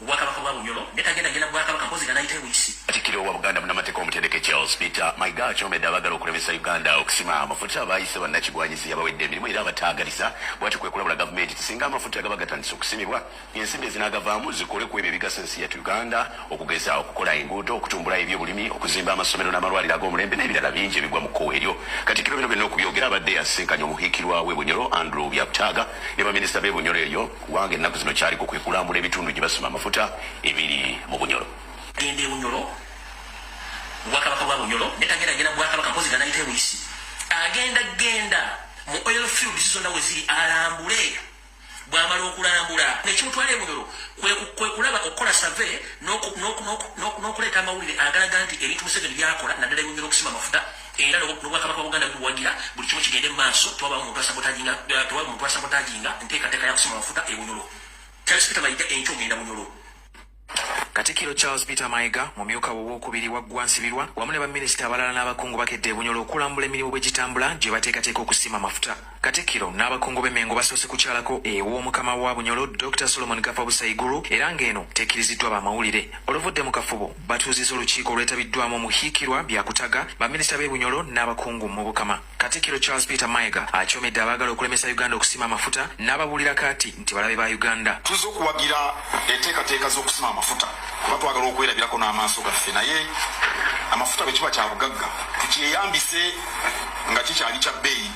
Obwakabaka bwa Bunyoro netagenda genda Bwakabaka mpozi ganayita ewisi. Katikkiro wa Buganda munamateka omutendeke Charles Peter Mayiga akyomedde abagala okulemesa Uganda okusima amafuta abayise bannakigwanyizi abawedde emirimu era abataagalisa bw'ati kwe kulabula gavumenti singa amafuta gaba gatandise okusimibwa ensimbi ezinaagavaamu zikole ku ebyo ebigasa ensi yattu Uganda okugeza okukola enguudo okutumbula ebyobulimi okuzimba amasomero n'amalwaliro ag'omulembe n'ebirala bingi ebigwa mu kkowa eryo. Katikkiro bino byonna okubyogera abadde yasisinkanye omuhiikirwa w'e Bunyoro Andrew Byakutaaga ne baminisita b'e Bunyoro eyo kubanga ennaku zino kyaliko kwe kulambula ebitundu gye basima amafuta ebiri mu Bunyoro. Gende Bunyoro Bwakabaka bwa Bunyoro netagenda genda Bwakabaka mpozi ganayita ewisi. Agenda mu oil fields zonna we ziri alambule bw'amala okulambula nekimutwala e Bunyoro kwe kulaba okukola survey n'okuleeta amawulire agalaga nti ebintu Museveni byakola naddala e Bunyoro okusima amafuta era n'Obwakabaka bwa Buganda buwagira buli kimu kigende mu maaso tewaba omuntu asabotaginga enteekateeka ya kusima amafuta e Bunyoro. Charles Peter Mayiga enkyo ogenda Bunyoro. Katikkiro Charles Peter Mayiga mumyuka w'owokubiri wa Gwansibirwa wamu ne baminisita abalala n'abakungu bakedde Bunyoro okulambula emirimu bwe gitambula gye bateekateeka okusima amafuta. Katikkiro n'abakungu b'Emmengo basoose kukyalako ew'omukama wa Bunyoro Dr. Solomon Gafa Busaiguru era ng'eno tekkiriziddwa bamawulire. Oluvudde mu kafubo batuuzizza olukiiko olwetabiddwamu omuhiikirwa byakutaga baminisita b'e Bunyoro n'abakungu mu Bukama. Katikkiro Charles Peter Mayiga akyomedde abaagala okulemesa Uganda okusima amafuta n'ababuulira kati nti balabe ba Uganda. Tuza okuwagira enteekateeka z'okusima amafuta kuba twagala okwerabirako n'amaaso gaffe naye amafuta bwe kiba kya bugagga tukyeyambise nga kikyali kya bbeeyi.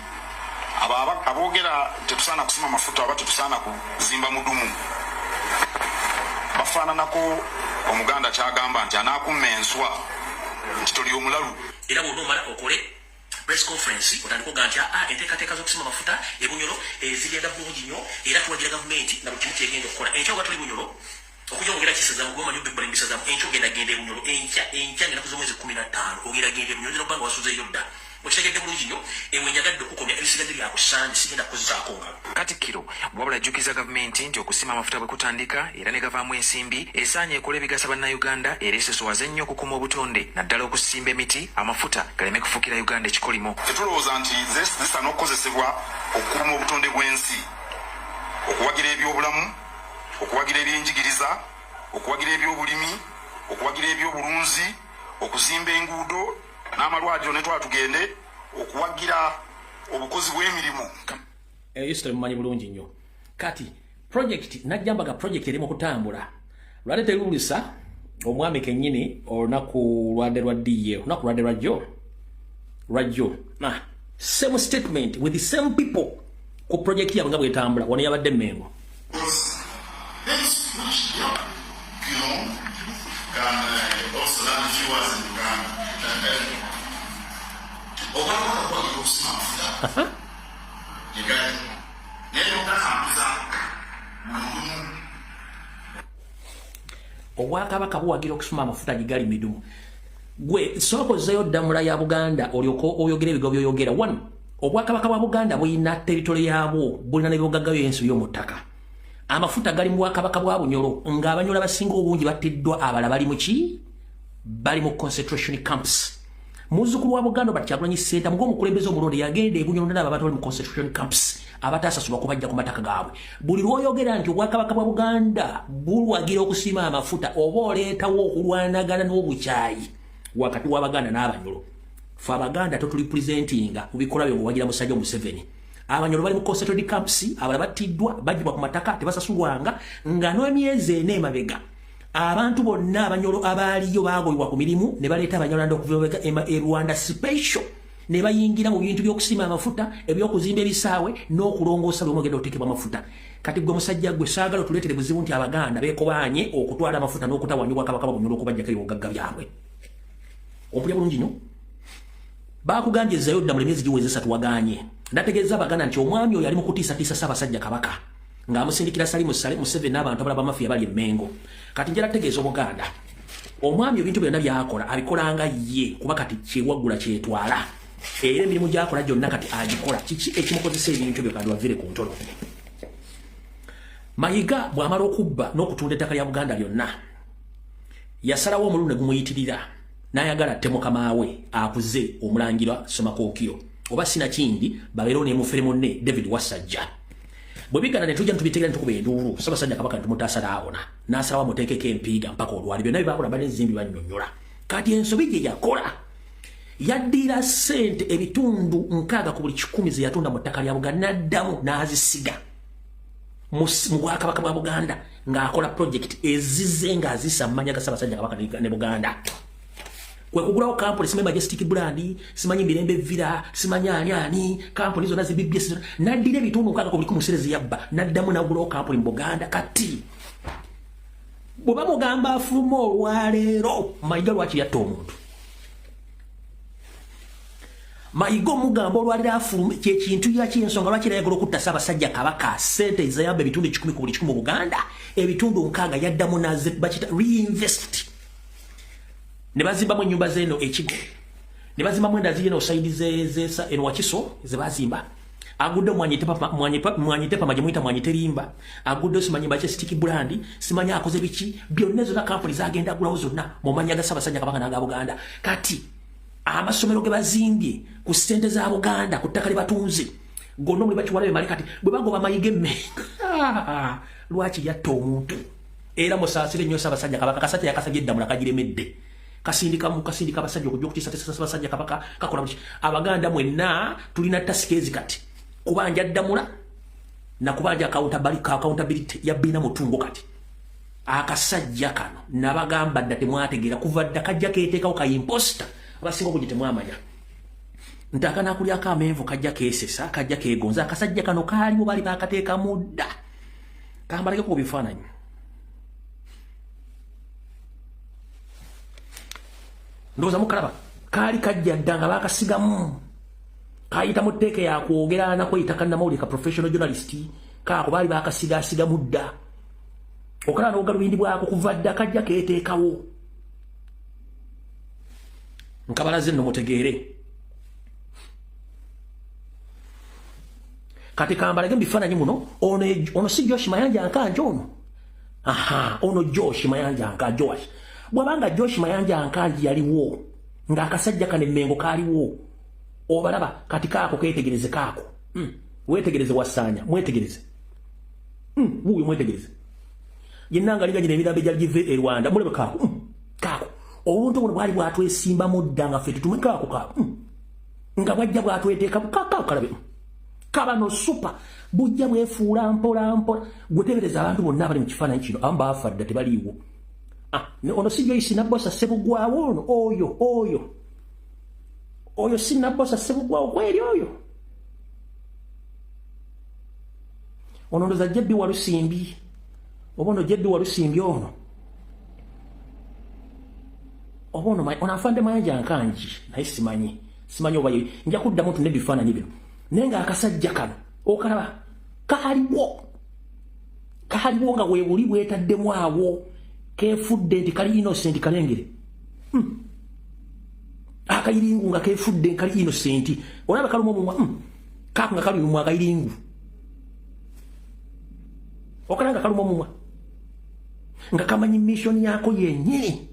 Aboogera tetusaana kusima amafuta oba tetusaana kuzimba mudumu bafaananako Omuganda kyagamba nti anaakumma enswa nti toli omulalu. Era bw'onomala okole press conference otandika okuga nti enteekateeka z'okusima amafuta e Bunyoro zigenda bulungi nnyo era tuwagira gavumenti na buli kimu kyegenda okukola. Enkya oga tuli Bunyoro okuyongera kiseza mu goma nyumba ebbisaza enkya ogenda genda e Bunyoro enkya ng'enaku z'omwezi 15 ogenda genda e Bunyoro zino bbanga wasuzeeyo dda. Okitegedde bulungi nnyo enjagadde okukomya ebisigadde byakusaanye sigenda kuzizaako ngalo. Katikkiro wabula ajjukiza gavumenti nti okusima amafuta bwe kutandika era ne gavaamu ensimbi esaanye ekola ebigasa bannayuganda era esesowaze nnyo okukuuma obutonde naddala okusimba emiti amafuta galeme kufuukira Uganda ekikolimo. Tetulowooza nti zisaana okukozesebwa okukuuma obutonde bw'ensi okuwagira ebyobulamu okuwagira ebyenjigiriza okuwagira ebyobulimi okuwagira ebyobulunzi okuzimba enguudo n'amalwaliro ne twatugende okuwagira obukozi bw'emirimu. History mumanyi bulungi nnyo. Kati project najjambaga project erimu kutambula lwali terulisa omwami kennyini olunaku lwadde lwa DA olunaku lwadde lwajjo same statement with the same people ku project yabwe nga bwetambula wano yabadde Mmengo. Obwakabaka buwagira okusima amafuta gigali midumu. Gwe sookozeeyo ddamula ya Buganda olyoko oyogera ebigo by'oyogera. One, obwakabaka bwa Buganda buyina territory yaabwo bulina n'ebyogagga by'ensi by'omu ttaka. Amafuta gali mu bwakabaka bwa Bunyoro ng'Abanyola abasinga obungi battiddwa abala bali mu ki? Bali mu concentration camps. Muzzukulu wa Buganda Kyagulanyi Ssenta ng'omukulembeze omulonde yagenda e Bunyoro n'abo abatali mu concentration camps abatasasulwa kubajja ku mataka gaabwe. Buli lw'oyogera nti obwakabaka bwa Buganda bulwagira okusima amafuta oba oleetawo okulwanagana n'obukyayi wakati w'Abaganda n'Abanyoro. Ffe Abaganda totuli presentinga ku bikola byo bwagira Musajja Museveni. Abanyoro bali mu concentration camps abala battiddwa bajjibwa ku mataka tebasasulwanga nga n'emyezi ena emabega. Abantu bonna Abanyoro abaaliyo baagobebwa ku mirimu ne baleeta Abanyolanda okuva e Rwanda special ne bayingira mu bintu by'okusima amafuta eby'okuzimba ebisaawe n'okulongoosa bwe mugenda oteekebwa amafuta. Kati gwe musajja gwe saagala otuleetere buzibu nti Abaganda beekobaanye okutwala amafuta n'okutawanya Obwakabaka bwa Bunyoro okubajjako ebyobugagga byabwe. Ompulya bulungi nnyo? Baakugambye ezzayo dda mu myezi giweze 3 wagaanye. Ndategeeza Abaganda nti omwami oyo ali mu kutiisatiisa Ssaabasajja Kabaka ng'amusindikira Museveni n'abantu abalala bamafiya bali e Mmengo. Kati njala tegeeza Obuganda omwami ebintu byonna byakola abikolanga ye kuba kati kyewaggula kyetwala era emirimu gyakola gyonna kati agikola. Kiki ekimukozesa ebintu ebyo kandi wavire ku ntono? Mayiga bw'amala okubba n'okutunda ettaka lya Buganda lyonna yasalawo omululu ne gumuyitirira n'ayagala tte mukama we akuze Omulangira Ssemakokyo oba sinakindi babeerewo n'emufere munne David Wasajja. Bwe bigana ne tujja ntubitegeera ntukuba enduulu Ssaabasajja Kabaka ntumuttaasa n'awona n'asalawo amuteekeko empiiga mpaka olwali byonna bye baakola banezimbi bannyonnyola. Kati ensobi gye yakola yaddira ssente ebitundu 60 ku buli 10 ze yatunda mu ttaka lya Buganda n'addamu n'azisiga mu Bwakabaka bwa Buganda ng'akola project ezize ng'azisa mu mannya ga Ssaabasajja Kabaka ne Buganda. Kwe kugulawo kampuni simanyi Majestic Brand, simanyi Mirembe Villa, simanyi ani, kampuni zonna zibibbye n'addira ebitundu 60 ku buli 10 muserezi yabba n'addamu n'agulawo kampuni mu Buganda. Kati bwe bamugamba afuluma olwaleero Mayiga lwaki yatta omuntu? Mayiga omugamba olwaleero afulume kyekintu yakyensonga lwaki era yagala okutta Ssaabasajja Kabaka ssente ezayabba ebitundu 10 ku buli 10 mu Buganda ebitundu 60 yaddamu bakita reinvest. Ne bazimbamu ennyumba z'eno Ekigo, ne bazimbamu enda ziri eno sayidi eno Wakiso ze bazimba, agudde Mwanyitepa maje muita Mwanyiterimba agudde simanyi bache Sticky Brand simanyi akoze biki byonna zonna companies agenda gulawo zonna mu manya ga Ssaabasajja Kabaka n'aga Buganda kati amasomero ge bazimbye ku ssente za Buganda ku ttaka libatunze gonna muli bakiwalabe mali kati bwe bagoba mayige emmenga lwaki yatta omuntu era musaasire nnyo Ssaabasajja Kabaka Kasajja yakasabye eddamula kagiremedde kasindika abasajja okujja okutiisa Ssaabasajja Kabaka kakola buki Abaganda mwenna tulina tasikezi kati kubanja ddamula na kubanja accountability ya bina mutungo kati akasajja kano nabagamba dda temwategeera kuva dda kajja keeteekawo ka imposter abasinga obungi temwamanya ntaka nakulyako amenvu kajja keesesa kajja keegonza akasajja kano kaaliwo bali bakateeka mudda kambaleke ku bifaananyi ndowooza mukalaba kaali kajja dda nga bakasigamu kayita mu tteeka yakwogera nakweyita kannamawulire ka professional journalist kaako baali bakasigaasiga mudda okalaba n'obugalubindi bwako kuva dda kajja keeteekawo nkabalaze nno mutegeere kati kambalage mubifaananyi muno ono si Josh Mayanja Nkanja ono Josh Mayanja Nkanja Josh bwabanga Josh Mayanja Nkanja yaliwo ng'akasajja kano emmengo kaaliwo obalaba kati kaako keetegereze kaako weetegereze Wasanya mwetegereze wuuyo mwetegereze yennanga liganyira emirambo egyali give e Rwanda mulebe kaako kaako obuntu buno bwali bwatwesimba mudda nga ffe tutume kaako kaako nga bwajja bwatweteeka kaako kalabe kabano super bujja bwefuula mpola mpola gwetegereza abantu bonna abali mu kifaananyi kino abamu baafadda tebaliiwo ono si Joyce Nabbosa Ssebugwawo ono oyo si Nabbosa Ssebugwawo kweri oyo ono ndoza Jebbi Walusimbi oba ono Jebbi Walusimbi ono oba ono afande Mayanja Nkanji naye simanyi oba nja kuddamu ntunde ebifaananyi bino naye nga akasajja kano okalaba kaaliwo nga weebuli bwetaddemu awo keefudde nti kali innocent kalengere akayiringu nga keefudde kali innocent olaba kalumu omumwa kaako nga kali mumwa akayiringu okalaba nga kalumu omumwa nga kamanyi mission yaako yennyini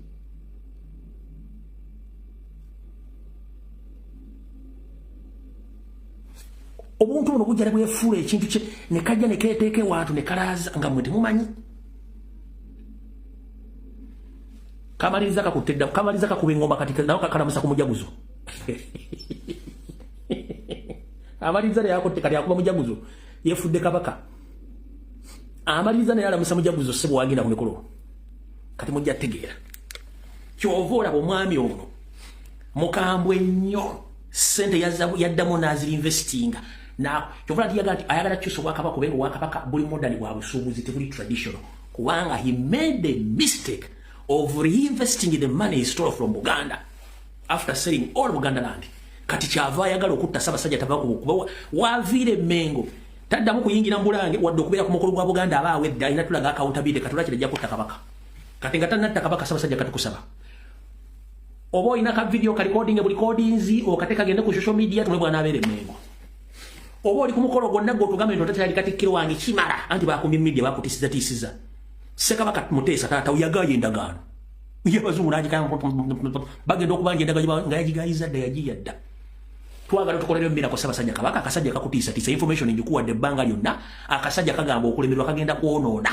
obuntu buno bujja ne bwefuula ekintu kye ne kajja ne keeteeka ewantu ne kalaaza nga mmwe temumanyi kamaliza kakuba engoma kati nawe kakalamusa ku mujaguzo amaliriza naye akotte kati akuba mujaguzo yeefudde kabaka amaliriza naye alamusa mujaguzo ssebo wagenda ku mikolo kati mujja tegeera kyova olaba omwami ono mukambwe nnyo ssente yaddamu n'azirinvestinga kyova nti ayagala kyusa obwakabaka kubenga obwakabaka buli modani bwa busuubuzi tebuli traditional kubanga he made a mistake of reinvesting the money he stole from Buganda after selling all Buganda land. Kati kyava ayagala okutta Ssaabasajja Kabaka kuba waviire Mengo taddamu kuyingira Mbulange wadde okubeera ku mukolo gwa Buganda abaawe edda alina tulaga accountability katula kirajja kutta Kabaka kati nga tannatta Kabaka Ssaabasajja katukusaba oba olina ka video ka recording recordings okateka gende ku social media tumwe bwana abeere Mengo oba oli ku mukolo gwonna gwotugambe nti otatali Katikkiro wange kimala anti bakumbye media bakutisiza Ssekabaka Muteesa taata uyagaye endagaano yabazungu n'agikaya bagenda okubanja endagaano nga yagigayiza dda yagiyadda twagala tukolere embeera ku Ssaabasajja Kabaka akasajja kakutiisatiisa information engikuwadde ebbanga lyonna akasajja kagamba okulemerwa kagenda kwonoona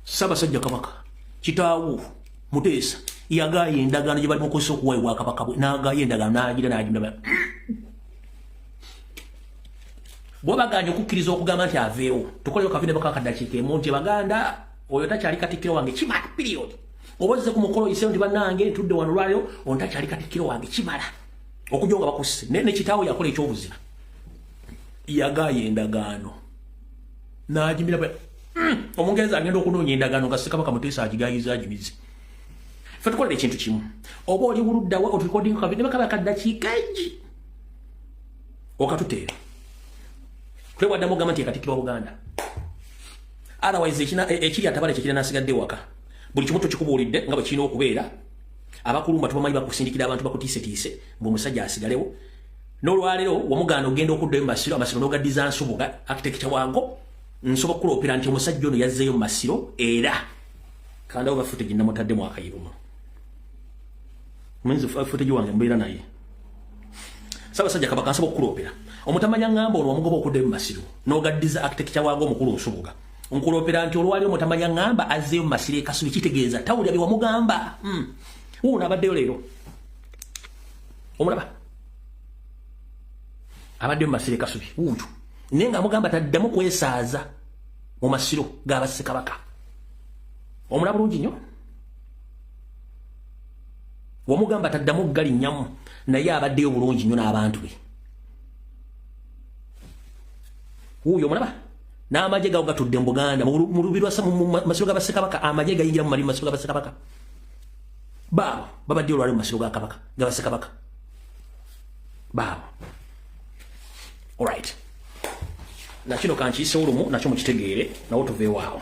Ssaabasajja Kabaka kitaawo Muteesa yagaye endagaano gye bali mukozesa okuwaibwa Kabaka bwe n'agaye endagaano n'agira n'agimulaba bwabaganya okukkiriza okugamba nti aveewo tukoleyo kavide baka kadakiika emu nti Baganda oyo takyali Katikkiro wange kimala period oba ozze ku mukolo oyiseyo nti bannange ntudde wano lwaliro ono takyali Katikkiro wange kimala okujja nga bakusse naye ne kitaawo yakola ekyobuzira yagaye endagaano n'agimira omungereza agenda okunoonya endagaano nga Ssekabaka Muteesa agigayiza agimize ffe tukolere ekintu kimu oba oli buluddawa otulikodinga kavide baka bakadakiika egi okatuteera twewaddamu ogamba nti Katikkiro wa Buganda otherwise ekiri atabale kyekira nasigadde waka buli kimu tukikubuulidde nga bwe kirina okubeera abakulumba tubamanyi bakusindikira abantu bakutiisetiise ng'omusajja asigalewo n'olwaleero wamuganda ogenda okuddayo mu masiro amasiro n'ogaddiza Nsubuga architecture waago nsobola okuloopera nti omusajja ono yazzeeyo mu masiro era kandawo ba footage namutaddemu akayirumu mwenzi footage wange mbeera naye Ssaabasajja Kabaka nsobola okuloopera omutamanya ngamba ono wamugoba okuddayo mu masiro n'ogaddiza architecture waago omukulu Nsubuga nkuloopera nti olwaleero omutamanya ngamba azzeeyo mu masiro e Kasubi kitegeeza tawulira bye wamugamba wuuno abaddeyo leero omulaba abadde mu masiro e Kasubi wuutu naye ng'amugamba taddamu kwesaaza mu masiro g'aba Ssekabaka omulaba bulungi nnyo wamugamba taddamu galinnyamu naye abaddeyo bulungi nnyo n'abantu be wuuyo omulaba n'amagye gawo gatudde mu Buganda mu lubi lwa masiro g'aba Ssekabaka amagye gayingira mu mali mu masiro g'aba Ssekabaka baabo babaddeyo olwali mu masiro g'aba Ssekabaka baabo alright nakino kankiyise olumu nakyo mukitegeere nawo tuveewo awo